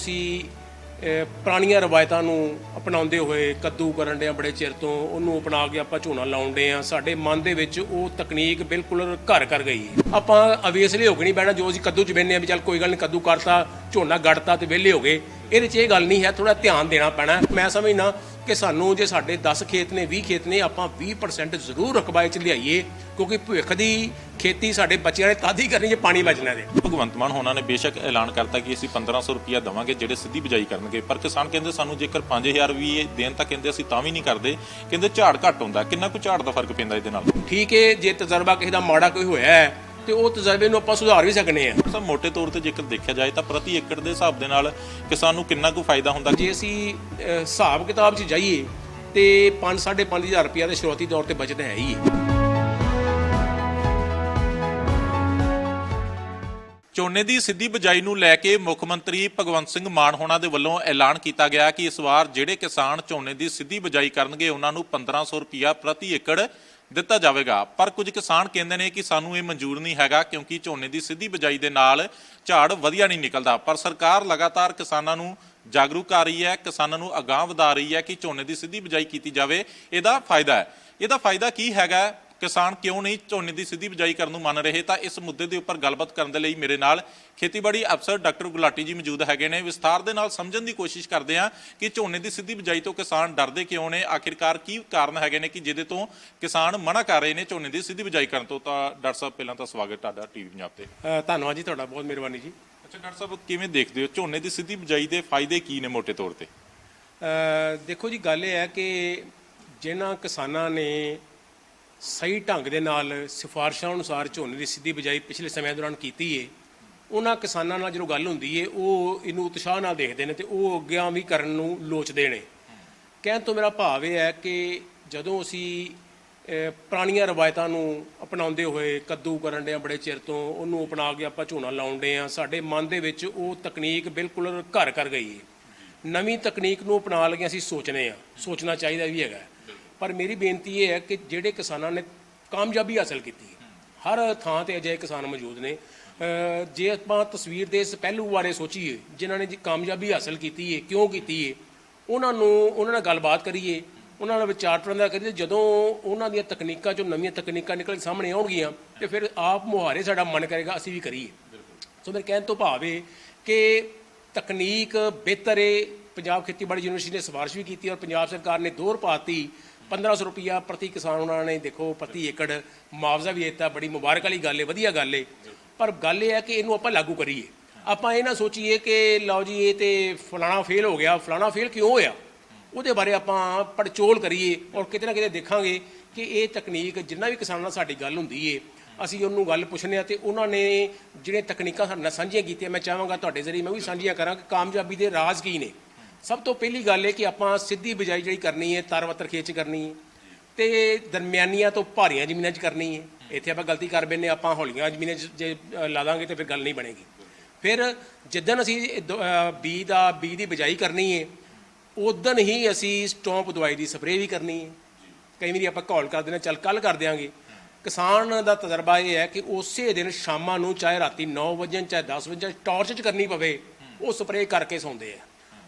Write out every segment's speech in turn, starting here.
ਅਸੀਂ ਪੁਰਾਣੀਆਂ ਰਵਾਇਤਾਂ ਨੂੰ ਅਪਣਾਉਂਦੇ ਹੋਏ ਕੱਦੂ ਕਰਨ ਦੇ ਬੜੇ ਚਿਰ ਤੋਂ ਉਹਨੂੰ ਅਪਣਾ ਕੇ ਆਪਾਂ ਝੋਨਾ ਲਾਉਂਦੇ ਆ। ਸਾਡੇ ਮਨ ਦੇ ਵਿੱਚ ਉਹ ਤਕਨੀਕ ਬਿਲਕੁਲ ਘਰ ਕਰ ਗਈ ਹੈ। ਆਪਾਂ ਅਵੇਸਲੇ ਹੋ ਕੇ ਨਹੀਂ ਬਹਿਣਾ, ਜੋ ਅਸੀਂ ਕੱਦੂ 'ਚ ਬਹਿੰਦੇ ਆ ਵੀ ਚੱਲ ਕੋਈ ਗੱਲ ਨਹੀਂ, ਕੱਦੂ ਕਰਤਾ, ਝੋਨਾ ਗੜਤਾ ਤੇ ਵਿਹਲੇ ਹੋ ਗਏ। ਇਹਦੇ 'ਚ ਇਹ ਗੱਲ ਨਹੀਂ ਹੈ, ਥੋੜਾ ਧਿਆਨ ਦੇਣਾ ਪੈਣਾ। ਮੈਂ ਸਮਝਣਾ ਕਿ ਸਾਨੂੰ ਜੇ ਸਾਡੇ 10 ਖੇਤ ਨੇ 20 ਖੇਤ ਨੇ, ਆਪਾਂ 20% ਜ਼ਰੂਰ ਰਕਬਾ 'ਚ ਲਿਆਈਏ, ਕਿਉਂਕਿ ਭਵਿੱਖ ਦੀ ਖੇਤੀ ਸਾਡੇ ਬੱਚਿਆਂ ਨੇ ਤਦ ਹੀ ਕਰਨੀ ਜੇ ਪਾਣੀ ਬਚਣਾ ਦੇ। ਭਗਵੰਤ ਮਾਨ ਹੋਣਾ ਨੇ ਬੇਸ਼ੱਕ ਐਲਾਨ ਕਰਤਾ ਕਿ ਅਸੀਂ 1500 ਰੁਪਇਆ ਦੇਵਾਂਗੇ ਜਿਹੜੇ ਸਿੱਧੀ ਬਿਜਾਈ ਕਰਨਗੇ, ਪਰ ਕਿਸਾਨ ਕਹਿੰਦੇ ਸਾਨੂੰ ਜੇਕਰ 5000 ਵੀ ਇਹ ਦੇਣ ਤਾਂ ਕਹਿੰਦੇ ਅਸੀਂ ਤਾਂ ਵੀ ਨਹੀਂ ਕਰਦੇ। ਕਹਿੰਦੇ ਝਾੜ ਘੱਟ ਹੁੰਦਾ। ਕਿੰਨਾ ਕੁ ਝਾੜ ਦਾ ਫਰਕ ਪੈਂਦਾ ਇਹਦੇ ਨਾਲ? ਠੀਕ ਹੈ, ਜੇ ਤਜਰਬਾ ਕਿਸੇ ਦਾ ਮਾੜਾ ਕੋਈ ਹੋਇਆ ਹੈ ਤੇ ਉਹ ਤਜਰਬੇ ਨੂੰ ਆਪਾਂ ਸੁਧਾਰ ਵੀ ਸਕਨੇ ਆ। ਸਭ ਮੋਟੇ ਤੌਰ ਤੇ ਜੇਕਰ ਦੇਖਿਆ ਜਾਏ ਤਾਂ ਪ੍ਰਤੀ ਏਕੜ ਦੇ ਹਿਸਾਬ ਦੇ ਨਾਲ ਕਿਸਾਨ ਨੂੰ ਕਿੰਨਾ ਕੁ ਫਾਇਦਾ ਹੁੰਦਾ? ਜੇ ਅਸੀਂ ਹਿਸਾਬ ਕਿਤਾਬ 'ਚ ਜਾਈਏ ਤੇ 5-5.5 ਰੁਪਇਆ ਦੇ ਸ਼ੁਰੂਆਤੀ ਤੌਰ ਤੇ ਬਚਤ ਹੈ ਹੀ ਹੈ। ਝੋਨੇ ਦੀ ਸਿੱਧੀ ਬਿਜਾਈ ਨੂੰ ਲੈ ਕੇ ਮੁੱਖ ਮੰਤਰੀ ਭਗਵੰਤ ਸਿੰਘ ਮਾਨ ਹੋਣਾ ਦੇ ਵੱਲੋਂ ਐਲਾਨ ਕੀਤਾ ਗਿਆ ਕਿ ਇਸ ਵਾਰ ਜਿਹੜੇ ਕਿਸਾਨ ਝੋਨੇ ਦੀ ਸਿੱਧੀ ਬਿਜਾਈ ਕਰਨਗੇ ਉਹਨਾਂ ਨੂੰ 1500 ਰੁਪਇਆ ਪ੍ਰਤੀ ਏਕੜ ਦਿੱਤਾ ਜਾਵੇਗਾ। ਪਰ ਕੁਝ ਕਿਸਾਨ ਕਹਿੰਦੇ ਨੇ ਕਿ ਸਾਨੂੰ ਇਹ ਮਨਜ਼ੂਰ ਨਹੀਂ ਹੈਗਾ, ਕਿਉਂਕਿ ਝੋਨੇ ਦੀ ਸਿੱਧੀ ਬਿਜਾਈ ਦੇ ਨਾਲ ਝਾੜ ਵਧੀਆ ਨਹੀਂ ਨਿਕਲਦਾ। ਪਰ ਸਰਕਾਰ ਲਗਾਤਾਰ ਕਿਸਾਨਾਂ ਨੂੰ ਜਾਗਰੂਕ ਕਰ ਰਹੀ ਹੈ, ਕਿਸਾਨਾਂ ਨੂੰ ਅਗਾਂਹ ਵਧਾ ਰਹੀ ਹੈ ਕਿ ਝੋਨੇ ਦੀ ਸਿੱਧੀ ਬਿਜਾਈ ਕੀਤੀ ਜਾਵੇ। ਇਹਦਾ ਫਾਇਦਾ ਹੈ। ਇਹਦਾ ਫਾਇਦਾ ਕੀ ਹੈਗਾ? ਕਿਸਾਨ ਕਿਉਂ ਨਹੀਂ ਝੋਨੇ ਦੀ ਸਿੱਧੀ ਬਿਜਾਈ ਕਰਨ ਨੂੰ ਮੰਨ ਰਹੇ? ਤਾਂ ਇਸ ਮੁੱਦੇ ਦੇ ਉੱਪਰ ਗੱਲਬਾਤ ਕਰਨ ਦੇ ਲਈ ਮੇਰੇ ਨਾਲ ਖੇਤੀਬਾੜੀ ਅਫਸਰ ਡਾਕਟਰ ਗੁਲਾਟੀ ਜੀ ਮੌਜੂਦ ਹੈਗੇ ਨੇ। ਵਿਸਥਾਰ ਦੇ ਨਾਲ ਸਮਝਣ ਦੀ ਕੋਸ਼ਿਸ਼ ਕਰਦੇ ਹਾਂ ਕਿ ਝੋਨੇ ਦੀ ਸਿੱਧੀ ਬਿਜਾਈ ਤੋਂ ਕਿਸਾਨ ਡਰਦੇ ਕਿਉਂ ਨੇ, ਆਖਿਰਕਾਰ ਕੀ ਕਾਰਨ ਹੈਗੇ ਨੇ ਕਿ ਜਿਹਦੇ ਤੋਂ ਕਿਸਾਨ ਮਨਾ ਕਰ ਰਹੇ ਨੇ ਝੋਨੇ ਦੀ ਸਿੱਧੀ ਬਿਜਾਈ ਕਰਨ ਤੋਂ। ਤਾਂ ਡਾਕਟਰ ਸਾਹਿਬ ਪਹਿਲਾਂ ਤਾਂ ਸਵਾਗਤ ਤੁਹਾਡਾ ਟੀਵੀ ਪੰਜਾਬ ਤੇ। ਧੰਨਵਾਦ ਜੀ, ਤੁਹਾਡਾ ਬਹੁਤ ਮਿਹਰਬਾਨੀ ਜੀ। ਅੱਛਾ ਡਾਕਟਰ ਸਾਹਿਬ, ਕਿਵੇਂ ਦੇਖਦੇ ਹੋ ਝੋਨੇ ਦੀ ਸਿੱਧੀ ਬਿਜਾਈ ਦੇ ਫਾਇਦੇ ਕੀ ਨੇ ਮੋਟੇ ਤੌਰ ਤੇ? ਦੇਖੋ ਜੀ, ਗੱਲ ਇਹ ਹੈ ਕਿ ਜਿਨ੍ਹਾਂ ਕਿਸਾਨਾਂ ਨੇ ਸਹੀ ਢੰਗ ਦੇ ਨਾਲ ਸਿਫਾਰਿਸ਼ਾਂ ਅਨੁਸਾਰ ਝੋਨੇ ਦੀ ਸਿੱਧੀ ਬਿਜਾਈ ਪਿਛਲੇ ਸਮੇਂ ਦੌਰਾਨ ਕੀਤੀ ਹੈ, ਉਹਨਾਂ ਕਿਸਾਨਾਂ ਨਾਲ ਜਦੋਂ ਗੱਲ ਹੁੰਦੀ ਹੈ ਉਹ ਇਹਨੂੰ ਉਤਸ਼ਾਹ ਨਾਲ ਦੇਖਦੇ ਨੇ ਤੇ ਉਹ ਅੱਗੇ ਵੀ ਕਰਨ ਨੂੰ ਲੋਚਦੇ ਨੇ। ਕਹਿਣ ਤੋਂ ਮੇਰਾ ਭਾਵ ਇਹ ਹੈ ਕਿ ਜਦੋਂ ਅਸੀਂ ਪੁਰਾਣੀਆਂ ਰਵਾਇਤਾਂ ਨੂੰ ਅਪਣਾਉਂਦੇ ਹੋਏ ਕੱਦੂ ਕਰਨ ਦੇ ਬੜੇ ਚਿਰ ਤੋਂ ਉਹਨੂੰ ਅਪਣਾ ਕੇ ਆਪਾਂ ਝੋਨਾ ਲਾਉਂਦੇ ਆ, ਸਾਡੇ ਮਨ ਦੇ ਵਿੱਚ ਉਹ ਤਕਨੀਕ ਬਿਲਕੁਲ ਘਰ ਕਰ ਗਈ ਹੈ। ਨਵੀਂ ਤਕਨੀਕ ਨੂੰ ਅਪਣਾ ਲਗੇ ਅਸੀਂ ਸੋਚਨੇ ਆ, ਸੋਚਣਾ ਚਾਹੀਦਾ ਵੀ ਹੈਗਾ। ਪਰ ਮੇਰੀ ਬੇਨਤੀ ਇਹ ਹੈ ਕਿ ਜਿਹੜੇ ਕਿਸਾਨਾਂ ਨੇ ਕਾਮਯਾਬੀ ਹਾਸਲ ਕੀਤੀ ਹੈ, ਹਰ ਥਾਂ ਤੇ ਅਜਿਹੇ ਕਿਸਾਨ ਮੌਜੂਦ ਨੇ। ਜੇ ਆਪਾਂ ਤਸਵੀਰ ਦੇ ਇਸ ਪਹਿਲੂ ਬਾਰੇ ਸੋਚੀਏ, ਜਿਨ੍ਹਾਂ ਨੇ ਕਾਮਯਾਬੀ ਹਾਸਲ ਕੀਤੀ ਹੈ, ਕਿਉਂ ਕੀਤੀ ਹੈ, ਉਹਨਾਂ ਨਾਲ ਗੱਲਬਾਤ ਕਰੀਏ, ਉਹਨਾਂ ਨਾਲ ਵਿਚਾਰ ਵਟਾਂਦਰਾ ਕਰੀਏ। ਜਦੋਂ ਉਹਨਾਂ ਦੀਆਂ ਤਕਨੀਕਾਂ 'ਚੋਂ ਨਵੀਆਂ ਤਕਨੀਕਾਂ ਨਿਕਲ ਕੇ ਸਾਹਮਣੇ ਆਉਣਗੀਆਂ ਤੇ ਫਿਰ ਆਪ ਮੁਹਾਰੇ ਸਾਡਾ ਮਨ ਕਰੇਗਾ ਅਸੀਂ ਵੀ ਕਰੀਏ। ਸੋ ਮੇਰੇ ਕਹਿਣ ਤੋਂ ਭਾਵ ਇਹ ਕਿ ਤਕਨੀਕ ਬਿਹਤਰ ਹੈ। ਪੰਜਾਬ ਖੇਤੀਬਾੜੀ ਯੂਨੀਵਰਸਿਟੀ ਨੇ ਸਿਫਾਰਿਸ਼ ਵੀ ਕੀਤੀ ਔਰ ਪੰਜਾਬ ਸਰਕਾਰ ਨੇ ਦੋਹਰ ਪਾਤੀ। 1500 ਰੁਪਇਆ ਪ੍ਰਤੀ ਕਿਸਾਨ ਉਹਨਾਂ ਨੇ ਦੇਖੋ ਪ੍ਰਤੀ ਏਕੜ ਮੁਆਵਜ਼ਾ ਵੀ ਦਿੱਤਾ। ਬੜੀ ਮੁਬਾਰਕ ਵਾਲੀ ਗੱਲ ਹੈ, ਵਧੀਆ ਗੱਲ ਹੈ। ਪਰ ਗੱਲ ਇਹ ਹੈ ਕਿ ਇਹਨੂੰ ਆਪਾਂ ਲਾਗੂ ਕਰੀਏ। ਆਪਾਂ ਇਹ ਨਾ ਸੋਚੀਏ ਕਿ ਲਓ ਜੀ ਇਹ ਤੇ ਫਲਾਣਾ ਫੇਲ ਹੋ ਗਿਆ, ਫਲਾਣਾ ਫੇਲ ਕਿਉਂ ਹੋਇਆ, ਉਹਦੇ ਬਾਰੇ ਆਪਾਂ ਪੜਚੋਲ ਕਰੀਏ ਔਰ ਕਿਤੇ ਨਾ ਕਿਤੇ ਦੇਖਾਂਗੇ ਕਿ ਇਹ ਤਕਨੀਕ ਜਿੰਨਾ ਵੀ ਕਿਸਾਨਾਂ ਨਾਲ ਸਾਡੀ ਗੱਲ ਹੁੰਦੀ ਹੈ ਅਸੀਂ ਉਹਨੂੰ ਗੱਲ ਪੁੱਛਦੇ ਹਾਂ ਤੇ ਉਹਨਾਂ ਨੇ ਜਿਹੜੀਆਂ ਤਕਨੀਕਾਂ ਸਾਡੇ ਨਾਲ ਸਾਂਝੀਆਂ ਕੀਤੀਆਂ, ਮੈਂ ਚਾਹਾਂਗਾ ਤੁਹਾਡੇ ਜ਼ਰੀਏ ਮੈਂ ਵੀ ਸਾਂਝੀਆਂ ਕਰਾਂ ਕਿ ਕਾਮਯਾਬੀ ਦੇ ਰਾਜ਼ ਕੀ ਨੇ। ਸਭ ਤੋਂ ਪਹਿਲੀ ਗੱਲ ਹੈ ਕਿ ਆਪਾਂ ਸਿੱਧੀ ਬਿਜਾਈ ਜਿਹੜੀ ਕਰਨੀ ਹੈ ਤਰਵੱਤਰ ਖੇਤ 'ਚ ਕਰਨੀ ਹੈ ਤੇ ਦਰਮਿਆਨੀਆਂ ਤੋਂ ਭਾਰੀਆਂ ਜ਼ਮੀਨਾਂ 'ਚ ਕਰਨੀ ਹੈ। ਇੱਥੇ ਆਪਾਂ ਗਲਤੀ ਕਰ ਬੈਠੇ, ਆਪਾਂ ਹੌਲੀਆਂ ਜ਼ਮੀਨਾਂ 'ਚ ਜੇ ਲਾ ਦਾਂਗੇ ਤਾਂ ਫਿਰ ਗੱਲ ਨਹੀਂ ਬਣੇਗੀ। ਫਿਰ ਜਿੱਦਣ ਅਸੀਂ ਬੀਜ ਦੀ ਬਿਜਾਈ ਕਰਨੀ ਹੈ ਉਦਣ ਹੀ ਅਸੀਂ ਸਟੌਂਪ ਦਵਾਈ ਦੀ ਸਪਰੇਅ ਵੀ ਕਰਨੀ ਹੈ। ਕਈ ਵਾਰੀ ਆਪਾਂ ਘੋਲ ਕਰ ਦਿੰਦੇ, ਚੱਲ ਕੱਲ੍ਹ ਕਰ ਦਿਆਂਗੇ। ਕਿਸਾਨ ਦਾ ਤਜਰਬਾ ਇਹ ਹੈ ਕਿ ਉਸੇ ਦਿਨ ਸ਼ਾਮਾਂ ਨੂੰ ਚਾਹੇ ਰਾਤੀ 9 ਵਜੇ ਚਾਹੇ 10 ਵਜੇ ਟਾਰਚ 'ਚ ਕਰਨੀ ਪਵੇ, ਉਹ ਸਪਰੇਅ ਕਰਕੇ ਸੌਂਦੇ ਆ।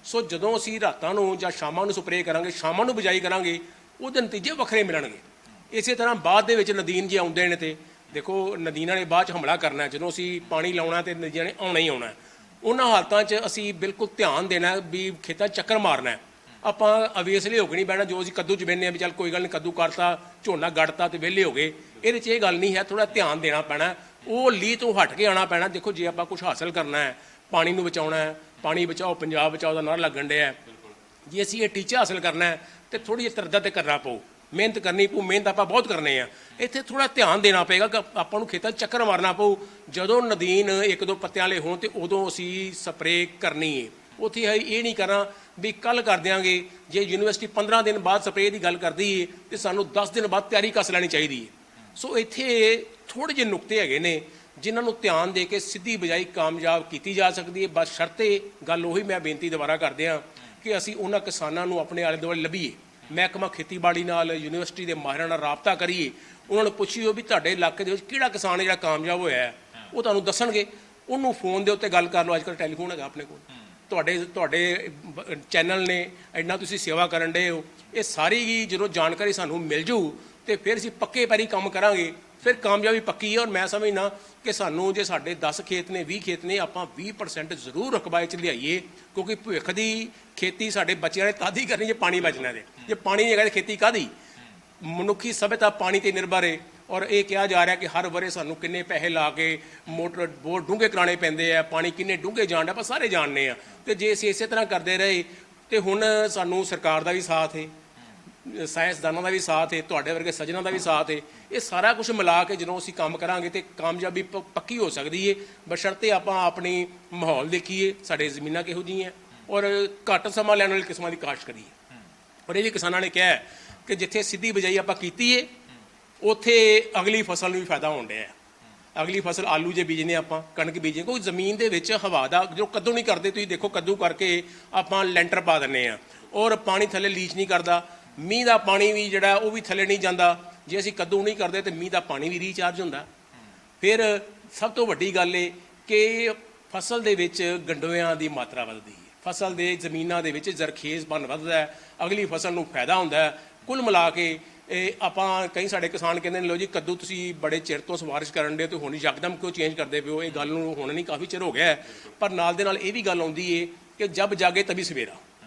ਸੋ ਜਦੋਂ ਅਸੀਂ ਰਾਤਾਂ ਨੂੰ ਜਾਂ ਸ਼ਾਮਾਂ ਨੂੰ ਸਪਰੇਅ ਕਰਾਂਗੇ, ਸ਼ਾਮਾਂ ਨੂੰ ਬਿਜਾਈ ਕਰਾਂਗੇ, ਉਹਦੇ ਨਤੀਜੇ ਵੱਖਰੇ ਮਿਲਣਗੇ। ਇਸੇ ਤਰ੍ਹਾਂ ਬਾਅਦ ਦੇ ਵਿੱਚ ਨਦੀਨ ਜੇ ਆਉਂਦੇ ਨੇ ਤੇ ਦੇਖੋ ਨਦੀਨਾਂ ਨੇ ਬਾਅਦ 'ਚ ਹਮਲਾ ਕਰਨਾ। ਜਦੋਂ ਅਸੀਂ ਪਾਣੀ ਲਾਉਣਾ ਤੇ ਨਦੀਆਂ ਨੇ ਆਉਣਾ ਹੀ ਆਉਣਾ। ਉਹਨਾਂ ਹਾਲਤਾਂ 'ਚ ਅਸੀਂ ਬਿਲਕੁਲ ਧਿਆਨ ਦੇਣਾ ਵੀ ਖੇਤਾਂ ਚੱਕਰ ਮਾਰਨਾ। ਆਪਾਂ ਅਵੇਸਲੇ ਹੋ ਕੇ ਨਹੀਂ ਬਹਿਣਾ, ਜੋ ਅਸੀਂ ਕੱਦੂ 'ਚ ਬਹਿੰਦੇ ਆ ਵੀ ਚੱਲ ਕੋਈ ਗੱਲ ਨਹੀਂ, ਕੱਦੂ ਕਰਤਾ, ਝੋਨਾ ਗੜਤਾ ਤੇ ਵਿਹਲੇ ਹੋ ਗਏ। ਇਹਦੇ 'ਚ ਇਹ ਗੱਲ ਨਹੀਂ ਹੈ, ਥੋੜ੍ਹਾ ਧਿਆਨ ਦੇਣਾ ਪੈਣਾ, ਉਹ ਲੀਹ ਤੋਂ ਹਟ ਕੇ ਆਉਣਾ ਪੈਣਾ। ਦੇਖੋ ਜੇ ਆਪਾਂ ਕੁਛ ਹਾਸਲ ਕਰਨਾ ਹੈ, ਪਾਣੀ ਨੂੰ ਬਚਾਉਣਾ ਹੈ, ਪਾਣੀ ਬਚਾਓ ਪੰਜਾਬ ਬਚਾਓ ਦਾ ਨਾਰਾ ਲੱਗਣ ਡਿਆ, ਜੇ ਅਸੀਂ ਇਹ ਟੀਚਾ ਹਾਸਲ ਕਰਨਾ ਹੈ ਤੇ ਥੋੜ੍ਹੀ ਜਿਹੀ ਤਰਦਾ ਤੇ ਕਰਨਾ ਪਊ, ਮਿਹਨਤ ਕਰਨੀ ਪਊ। ਮਿਹਨਤ ਆਪਾਂ ਬਹੁਤ ਕਰਨੇ ਆ, ਇੱਥੇ ਥੋੜ੍ਹਾ ਧਿਆਨ ਦੇਣਾ ਪਏਗਾ ਕਿ ਆਪਾਂ ਨੂੰ ਖੇਤਾਂ 'ਚ ਚੱਕਰ ਮਾਰਨਾ ਪਊ। ਜਦੋਂ ਨਦੀਨ 1-2 ਪੱਤਿਆਂ ਵਾਲੇ ਹੋਣ ਤੇ ਉਦੋਂ ਅਸੀਂ ਸਪਰੇਅ ਕਰਨੀ ਹੈ। ਉੱਥੇ ਇਹ ਨਹੀਂ ਕਰਨਾ ਵੀ ਕੱਲ੍ਹ ਕਰ ਦਿਆਂਗੇ। ਜੇ ਯੂਨੀਵਰਸਿਟੀ 15 ਦਿਨ ਬਾਅਦ ਸਪਰੇਅ ਦੀ ਗੱਲ ਕਰਦੀ ਹੈ ਤੇ ਸਾਨੂੰ 10 ਦਿਨ ਬਾਅਦ ਤਿਆਰੀ ਕੱਸ ਲੈਣੀ ਚਾਹੀਦੀ ਹੈ। ਸੋ ਇੱਥੇ ਥੋੜ੍ਹੇ ਜਿਹੇ ਨੁਕਤੇ ਹੈਗੇ ਨੇ ਜਿਨ੍ਹਾਂ ਨੂੰ ਧਿਆਨ ਦੇ ਕੇ ਸਿੱਧੀ ਬਿਜਾਈ ਕਾਮਯਾਬ ਕੀਤੀ ਜਾ ਸਕਦੀ ਹੈ। ਬਸ ਸ਼ਰਤੇ ਗੱਲ ਉਹੀ ਮੈਂ ਬੇਨਤੀ ਦੁਬਾਰਾ ਕਰਦੇ ਹਾਂ ਕਿ ਅਸੀਂ ਉਹਨਾਂ ਕਿਸਾਨਾਂ ਨੂੰ ਆਪਣੇ ਆਲੇ ਦੁਆਲੇ ਲੱਭੀਏ, ਮਹਿਕਮਾ ਖੇਤੀਬਾੜੀ ਨਾਲ ਯੂਨੀਵਰਸਿਟੀ ਦੇ ਮਾਹਿਰਾਂ ਨਾਲ ਰਾਬਤਾ ਕਰੀਏ, ਉਹਨਾਂ ਨੂੰ ਪੁੱਛੀਓ ਵੀ ਤੁਹਾਡੇ ਇਲਾਕੇ ਦੇ ਵਿੱਚ ਕਿਹੜਾ ਕਿਸਾਨ ਜਿਹੜਾ ਕਾਮਯਾਬ ਹੋਇਆ ਹੈ, ਉਹ ਤੁਹਾਨੂੰ ਦੱਸਣਗੇ। ਉਹਨੂੰ ਫੋਨ ਦੇ ਉੱਤੇ ਗੱਲ ਕਰ ਲਓ, ਅੱਜ ਕੱਲ੍ਹ ਟੈਲੀਫੋਨ ਹੈਗਾ ਆਪਣੇ ਕੋਲ, ਤੁਹਾਡੇ ਤੁਹਾਡੇ ਚੈਨਲ ਨੇ ਇੰਨਾ ਤੁਸੀਂ ਸੇਵਾ ਕਰਨ ਡਏ ਹੋ, ਇਹ ਸਾਰੀ ਹੀ ਜਦੋਂ ਜਾਣਕਾਰੀ ਸਾਨੂੰ ਮਿਲ ਜੂ ਤੇ ਫਿਰ ਅਸੀਂ ਪੱਕੇ ਪੈਰੀ ਕੰਮ ਕਰਾਂਗੇ, ਫਿਰ ਕਾਮਯਾਬੀ ਪੱਕੀ ਹੈ। ਔਰ ਮੈਂ ਸਮਝਦਾ ਕਿ ਸਾਨੂੰ ਜੇ ਸਾਡੇ 10 ਖੇਤ ਨੇ 20 ਖੇਤ ਨੇ ਆਪਾਂ 20% ਜ਼ਰੂਰ ਰਕਬਾ 'ਚ ਲਿਆਈਏ, ਕਿਉਂਕਿ ਭਵਿੱਖ ਦੀ ਖੇਤੀ ਸਾਡੇ ਬੱਚਿਆਂ ਨੇ ਤਾਦੀ ਕਰਨੀ ਜੇ ਪਾਣੀ ਬਚਣਾ ਦੇ। ਜੇ ਪਾਣੀ ਨਹੀਂ ਹੈਗਾ ਤਾਂ ਖੇਤੀ ਕਾਹਦੀ? ਮਨੁੱਖੀ ਸਭਿਅਤਾ ਪਾਣੀ ਤੇ ਨਿਰਭਰ ਹੈ। ਔਰ ਇਹ ਕਿਹਾ ਜਾ ਰਿਹਾ ਕਿ ਹਰ ਵਰੇ ਸਾਨੂੰ ਕਿੰਨੇ ਪੈਸੇ ਲਾ ਕੇ ਮੋਟਰ ਬਹੁਤ ਡੂੰਘੇ ਕਰਾਉਣੇ ਪੈਂਦੇ ਆ, ਪਾਣੀ ਕਿੰਨੇ ਡੂੰਘੇ ਜਾਣ ਦਾ ਆਪਾਂ ਸਾਰੇ ਜਾਣਦੇ ਆ। ਤੇ ਜੇ ਅਸੀਂ ਇਸੇ ਤਰ੍ਹਾਂ ਕਰਦੇ ਰਹੇ ਤੇ ਹੁਣ ਸਾਨੂੰ ਸਰਕਾਰ ਦਾ ਵੀ ਸਾਥ ਹੈ, ਸਾਇੰਸਦਾਨਾਂ ਦਾ ਵੀ ਸਾਥ ਹੈ, ਤੁਹਾਡੇ ਵਰਗੇ ਸੱਜਣਾਂ ਦਾ ਵੀ ਸਾਥ ਹੈ। ਇਹ ਸਾਰਾ ਕੁਝ ਮਿਲਾ ਕੇ ਜਦੋਂ ਅਸੀਂ ਕੰਮ ਕਰਾਂਗੇ ਤੇ ਕਾਮਯਾਬੀ ਪੱਕੀ ਹੋ ਸਕਦੀ ਹੈ, ਬਸ਼ਰਤੇ ਆਪਾਂ ਆਪਣੀ ਮਾਹੌਲ ਦੇਖੀਏ, ਸਾਡੇ ਜ਼ਮੀਨਾਂ ਕਿਹੋ ਜਿਹੀਆਂ ਔਰ ਘੱਟ ਸਮਾਂ ਲੈਣ ਵਾਲੀ ਕਿਸਮਾਂ ਦੀ ਕਾਸ਼ਤ ਕਰੀਏ। ਔਰ ਇਹ ਵੀ ਕਿਸਾਨਾਂ ਨੇ ਕਿਹਾ ਕਿ ਜਿੱਥੇ ਸਿੱਧੀ ਬਿਜਾਈ ਆਪਾਂ ਕੀਤੀ ਹੈ ਉੱਥੇ ਅਗਲੀ ਫਸਲ ਨੂੰ ਵੀ ਫਾਇਦਾ ਹੋਣ ਡਿਆ। ਅਗਲੀ ਫਸਲ ਆਲੂ ਜੇ ਬੀਜਨੇ ਆਪਾਂ, ਕਣਕ ਬੀਜਨੇ, ਕੋਈ ਜ਼ਮੀਨ ਦੇ ਵਿੱਚ ਹਵਾ ਦਾ ਜੋ ਕੱਦੂ ਨਹੀਂ ਕਰਦੇ, ਤੁਸੀਂ ਦੇਖੋ ਕੱਦੂ ਕਰਕੇ ਆਪਾਂ ਲੈਂਟਰ ਪਾ ਦਿੰਦੇ ਆ ਔਰ ਪਾਣੀ ਥੱਲੇ ਲੀਚ ਨਹੀਂ ਕਰਦਾ, ਮੀਂਹ ਦਾ ਪਾਣੀ ਵੀ ਜਿਹੜਾ ਉਹ ਵੀ ਥੱਲੇ ਨਹੀਂ ਜਾਂਦਾ। ਜੇ ਅਸੀਂ ਕੱਦੂ ਨਹੀਂ ਕਰਦੇ ਤੇ ਮੀਂਹ ਦਾ ਪਾਣੀ ਵੀ ਰੀਚਾਰਜ ਹੁੰਦਾ। ਫਿਰ ਸਭ ਤੋਂ ਵੱਡੀ ਗੱਲ ਇਹ ਕਿ ਫਸਲ ਦੇ ਵਿੱਚ ਗੰਡੋਇਆਂ ਦੀ ਮਾਤਰਾ ਵੱਧਦੀ ਹੈ, ਫਸਲ ਦੇ ਜ਼ਮੀਨਾਂ ਦੇ ਵਿੱਚ ਜ਼ਰਖੇਜ਼ਪਨ ਵੱਧਦਾ ਹੈ, ਅਗਲੀ ਫਸਲ ਨੂੰ ਫਾਇਦਾ ਹੁੰਦਾ ਹੈ। ਕੁੱਲ ਮਿਲਾ ਕੇ ਇਹ ਆਪਾਂ ਕਈ ਸਾਡੇ ਕਿਸਾਨ ਕਹਿੰਦੇ ਨੇ ਲਓ ਜੀ ਕੱਦੂ ਤੁਸੀਂ ਬੜੇ ਚਿਰ ਤੋਂ ਸਿਫਾਰਿਸ਼ ਕਰਨ ਦੇ ਤੇ ਹੁਣ ਯਕਦਮ ਕਿਉਂ ਚੇਂਜ ਕਰਦੇ ਪਿਓ? ਇਹ ਗੱਲ ਨੂੰ ਹੁਣ ਨਹੀਂ, ਕਾਫੀ ਚਿਰ ਹੋ ਗਿਆ। ਪਰ ਨਾਲ ਦੇ ਨਾਲ ਇਹ ਵੀ ਗੱਲ ਆਉਂਦੀ ਏ ਕਿ ਜਬ ਜਾਗੇ ਤਭੀ ਸਵੇਰਾ।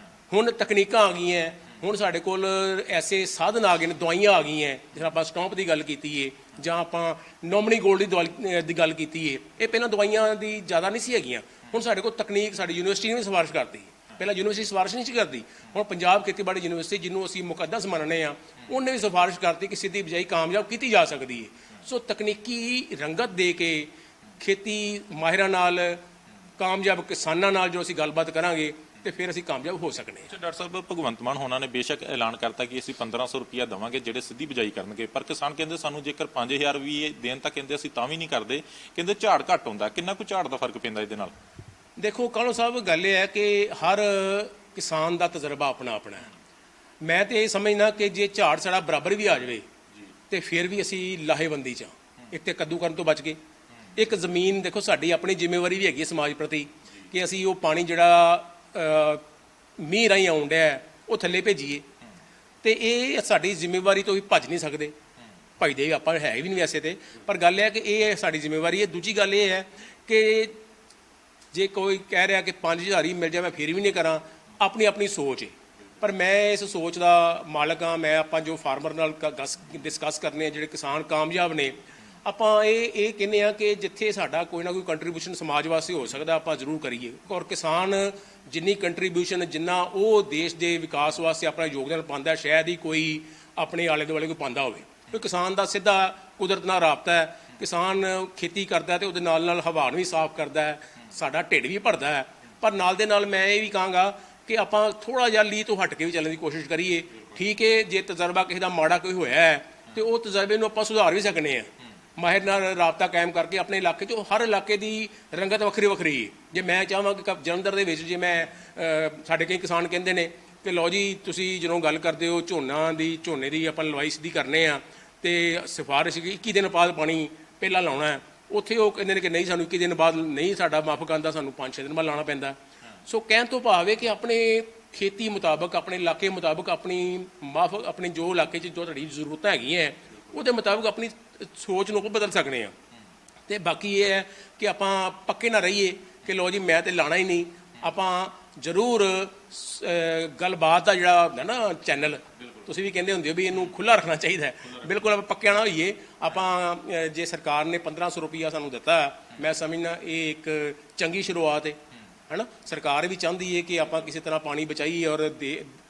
ਹੁਣ ਤਕਨੀਕਾਂ ਆ ਗਈਆਂ, ਹੁਣ ਸਾਡੇ ਕੋਲ ਐਸੇ ਸਾਧਨ ਆ ਗਏ ਨੇ, ਦਵਾਈਆਂ ਆ ਗਈਆਂ। ਜਿਸ ਆਪਾਂ ਸਟੌਂਪ ਦੀ ਗੱਲ ਕੀਤੀ ਏ ਜਾਂ ਆਪਾਂ ਨੋਮਨੀ ਗੋਲਡ ਦੀ ਗੱਲ ਕੀਤੀ ਏ, ਇਹ ਪਹਿਲਾਂ ਦਵਾਈਆਂ ਦੀ ਜ਼ਿਆਦਾ ਨਹੀਂ ਸੀ ਹੈਗੀਆਂ। ਹੁਣ ਸਾਡੇ ਕੋਲ ਤਕਨੀਕ, ਸਾਡੀ ਯੂਨੀਵਰਸਿਟੀ ਨੇ ਵੀ ਸਿਫਾਰਿਸ਼ ਕਰਤੀ। ਪਹਿਲਾਂ ਯੂਨੀਵਰਸਿਟੀ ਸਿਫਾਰਿਸ਼ ਨਹੀਂ ਸੀ ਕਰਦੀ, ਹੁਣ ਪੰਜਾਬ ਖੇਤੀਬਾੜੀ ਯੂਨੀਵਰਸਿਟੀ ਜਿਹਨੂੰ ਅਸੀਂ ਮੁਕੱਦਸ ਮੰਨਦੇ ਹਾਂ, ਉਹਨੇ ਵੀ ਸਿਫਾਰਿਸ਼ ਕਰਤੀ ਕਿ ਸਿੱਧੀ ਬਿਜਾਈ ਕਾਮਯਾਬ ਕੀਤੀ ਜਾ ਸਕਦੀ ਹੈ। ਸੋ ਤਕਨੀਕੀ ਰੰਗਤ ਦੇ ਕੇ ਖੇਤੀ ਮਾਹਿਰਾਂ ਨਾਲ, ਕਾਮਯਾਬ ਕਿਸਾਨਾਂ ਨਾਲ ਜੋ ਅਸੀਂ ਗੱਲਬਾਤ ਕਰਾਂਗੇ ਤੇ ਫਿਰ ਅਸੀਂ ਕਾਮਯਾਬ ਹੋ ਸਕਦੇ ਹਾਂ। ਡਾਕਟਰ ਸਾਹਿਬ, ਭਗਵੰਤ ਮਾਨ ਹੋਣਾ ਨੇ ਬੇਸ਼ੱਕ ਐਲਾਨ ਕਰਤਾ ਕਿ ਅਸੀਂ 1500 ਰੁਪਇਆ ਦੇਵਾਂਗੇ ਜਿਹੜੇ ਸਿੱਧੀ ਬਿਜਾਈ ਕਰਨਗੇ, ਪਰ ਕਿਸਾਨ ਕਹਿੰਦੇ ਸਾਨੂੰ ਜੇਕਰ 5000 ਵੀ ਦੇਣ ਤਾਂ ਕਹਿੰਦੇ ਅਸੀਂ ਤਾਂ ਵੀ ਨਹੀਂ ਕਰਦੇ, ਕਹਿੰਦੇ ਝਾੜ ਘੱਟ ਹੁੰਦਾ। ਕਿੰਨਾ ਕੁ ਝਾੜ ਦਾ ਫਰਕ ਪੈਂਦਾ ਇਹਦੇ ਨਾਲ? ਦੇਖੋ ਕਾਲੋ ਸਾਹਿਬ, ਗੱਲ ਇਹ ਹੈ ਕਿ ਹਰ ਕਿਸਾਨ ਦਾ ਤਜਰਬਾ ਆਪਣਾ ਆਪਣਾ ਹੈ। ਮੈਂ ਤੇ ਇਹ ਸਮਝਦਾ ਕਿ ਜੇ ਝਾੜ ਸਾਡਾ ਬਰਾਬਰ ਵੀ ਆ ਜਾਵੇ ਤੇ ਫਿਰ ਵੀ ਅਸੀਂ ਲਾਹੇਵੰਦੀ 'ਚ। ਇੱਕ ਤੇ ਕੱਦੂ ਕਰਨ ਤੋਂ ਬਚ ਗਏ, ਇੱਕ ਜ਼ਮੀਨ ਦੇਖੋ ਸਾਡੀ ਆਪਣੀ ਜ਼ਿੰਮੇਵਾਰੀ ਵੀ ਹੈਗੀ ਹੈ ਸਮਾਜ ਪ੍ਰਤੀ ਕਿ ਅਸੀਂ ਉਹ ਪਾਣੀ ਜਿਹੜਾ ਮੀਂਹ ਰਾਹੀਂ ਆਉਣ ਡਿਆ ਉਹ ਥੱਲੇ ਭੇਜੀਏ। ਤੇ ਇਹ ਸਾਡੀ ਜ਼ਿੰਮੇਵਾਰੀ ਤੋਂ ਵੀ ਭੱਜ ਨਹੀਂ ਸਕਦੇ, ਭੱਜਦੇ ਆਪਾਂ ਹੈ ਵੀ ਨਹੀਂ ਵੈਸੇ ਤੇ, ਪਰ ਗੱਲ ਇਹ ਹੈ ਕਿ ਇਹ ਸਾਡੀ ਜ਼ਿੰਮੇਵਾਰੀ ਹੈ। ਦੂਜੀ ਗੱਲ ਇਹ ਹੈ ਕਿ ਜੇ ਕੋਈ ਕਹਿ ਰਿਹਾ ਕਿ 5000 ਹੀ ਮਿਲ ਜਾਏ ਮੈਂ ਫਿਰ ਵੀ ਨਹੀਂ ਕਰਾਂ, ਆਪਣੀ ਆਪਣੀ ਸੋਚ ਹੈ। ਪਰ ਮੈਂ ਇਸ ਸੋਚ ਦਾ ਮਾਲਕ ਹਾਂ। ਮੈਂ ਆਪਾਂ ਜੋ ਫਾਰਮਰ ਨਾਲ ਡਿਸਕਸ ਕਰਨੇ ਆ, ਜਿਹੜੇ ਕਿਸਾਨ ਕਾਮਯਾਬ ਨੇ, ਆਪਾਂ ਇਹ ਕਹਿੰਦੇ ਆ ਕਿ ਜਿੱਥੇ ਸਾਡਾ ਕੋਈ ਨਾ ਕੋਈ ਕੰਟਰੀਬਿਊਸ਼ਨ ਸਮਾਜ ਵਾਸਤੇ ਹੋ ਸਕਦਾ ਆਪਾਂ ਜ਼ਰੂਰ ਕਰੀਏ। ਔਰ ਕਿਸਾਨ ਜਿੰਨੀ ਕੰਟਰੀਬਿਊਸ਼ਨ, ਜਿੰਨਾ ਉਹ ਦੇਸ਼ ਦੇ ਵਿਕਾਸ ਵਾਸਤੇ ਆਪਣਾ ਯੋਗਦਾਨ ਪਾਉਂਦਾ, ਸ਼ਾਇਦ ਹੀ ਕੋਈ ਆਪਣੇ ਆਲੇ ਦੁਆਲੇ ਕੋਈ ਪਾਉਂਦਾ ਹੋਵੇ। ਕਿਉਂਕਿ ਕਿਸਾਨ ਦਾ ਸਿੱਧਾ ਕੁਦਰਤ ਨਾਲ ਰਾਬਤਾ ਹੈ। ਕਿਸਾਨ ਖੇਤੀ ਕਰਦਾ ਤੇ ਉਹਦੇ ਨਾਲ ਨਾਲ ਹਵਾ ਨੂੰ ਵੀ ਸਾਫ਼ ਕਰਦਾ ਹੈ, ਸਾਡਾ ਢਿੱਡ ਵੀ ਭਰਦਾ ਹੈ। ਪਰ ਨਾਲ ਦੇ ਨਾਲ ਮੈਂ ਇਹ ਵੀ ਕਹਾਂਗਾ ਕਿ ਆਪਾਂ ਥੋੜ੍ਹਾ ਜਿਹਾ ਲੀਹ ਤੋਂ ਹਟ ਕੇ ਵੀ ਚੱਲਣ ਦੀ ਕੋਸ਼ਿਸ਼ ਕਰੀਏ। ਠੀਕ ਹੈ, ਜੇ ਤਜਰਬਾ ਕਿਸੇ ਦਾ ਮਾੜਾ ਕੋਈ ਹੋਇਆ ਹੈ ਤੇ ਉਹ ਤਜਰਬੇ ਨੂੰ ਆਪਾਂ ਸੁਧਾਰ ਵੀ ਸਕਨੇ ਆ, ਮਾਹਿਰ ਨਾਲ ਰਾਬਤਾ ਕਾਇਮ ਕਰਕੇ। ਆਪਣੇ ਇਲਾਕੇ 'ਚ ਹਰ ਇਲਾਕੇ ਦੀ ਰੰਗਤ ਵੱਖਰੀ ਵੱਖਰੀ ਹੈ। ਜੇ ਮੈਂ ਚਾਹਾਂ ਕਿ ਜਲੰਧਰ ਦੇ ਵਿੱਚ, ਜੇ ਮੈਂ ਸਾਡੇ ਕਈ ਕਿਸਾਨ ਕਹਿੰਦੇ ਨੇ ਕਿ ਲਓ ਜੀ ਤੁਸੀਂ ਜਦੋਂ ਗੱਲ ਕਰਦੇ ਹੋ ਝੋਨੇ ਦੀ ਆਪਾਂ ਲਵਾਈ ਸਿੱਧੀ ਕਰਨੇ ਆ ਤੇ ਸਿਫਾਰਿਸ਼ 21 ਦਿਨ ਬਾਅਦ ਪਾਣੀ ਪਹਿਲਾਂ ਲਾਉਣਾ ਹੈ, ਉੱਥੇ ਉਹ ਕਹਿੰਦੇ ਨੇ ਕਿ ਨਹੀਂ ਸਾਨੂੰ 21 ਦਿਨ ਬਾਅਦ ਨਹੀਂ ਸਾਡਾ ਮਾਫਕ ਆਉਂਦਾ, ਸਾਨੂੰ 5-6 ਦਿਨ ਬਾਅਦ ਲਾਉਣਾ ਪੈਂਦਾ। ਸੋ ਕਹਿਣ ਤੋਂ ਭਾਵ ਹੈ ਕਿ ਆਪਣੇ ਖੇਤੀ ਮੁਤਾਬਕ, ਆਪਣੇ ਇਲਾਕੇ ਮੁਤਾਬਕ, ਆਪਣੀ ਜੋ ਇਲਾਕੇ 'ਚ ਜੋ ਤੁਹਾਡੀ ਜ਼ਰੂਰਤਾਂ ਹੈਗੀਆਂ ਉਹਦੇ ਮੁਤਾਬਕ ਆਪਣੀ ਸੋਚ ਨੂੰ ਬਦਲ ਸਕਦੇ ਹਾਂ। ਤੇ ਬਾਕੀ ਇਹ ਹੈ ਕਿ ਆਪਾਂ ਪੱਕੇ ਨਾ ਰਹੀਏ ਕਿ ਲਓ ਜੀ ਮੈਂ ਤੇ ਲਾਣਾ ਹੀ ਨਹੀਂ। ਆਪਾਂ ਜ਼ਰੂਰ ਗੱਲਬਾਤ ਦਾ ਜਿਹੜਾ ਹੁੰਦਾ ਨਾ ਚੈਨਲ, ਤੁਸੀਂ ਵੀ ਕਹਿੰਦੇ ਹੁੰਦੇ ਹੋ ਵੀ ਇਹਨੂੰ ਖੁੱਲ੍ਹਾ ਰੱਖਣਾ ਚਾਹੀਦਾ ਹੈ, ਬਿਲਕੁਲ ਆਪਾਂ ਪੱਕਿਆ ਨਾ ਹੋਈਏ। ਆਪਾਂ ਜੇ ਸਰਕਾਰ ਨੇ 1500 ਰੁਪਈਆ ਸਾਨੂੰ ਦਿੱਤਾ, ਮੈਂ ਸਮਝਦਾ ਇਹ ਇੱਕ ਚੰਗੀ ਸ਼ੁਰੂਆਤ ਹੈ ਨਾ। ਸਰਕਾਰ ਵੀ ਚਾਹੁੰਦੀ ਹੈ ਕਿ ਆਪਾਂ ਕਿਸੇ ਤਰ੍ਹਾਂ ਪਾਣੀ ਬਚਾਈਏ ਔਰ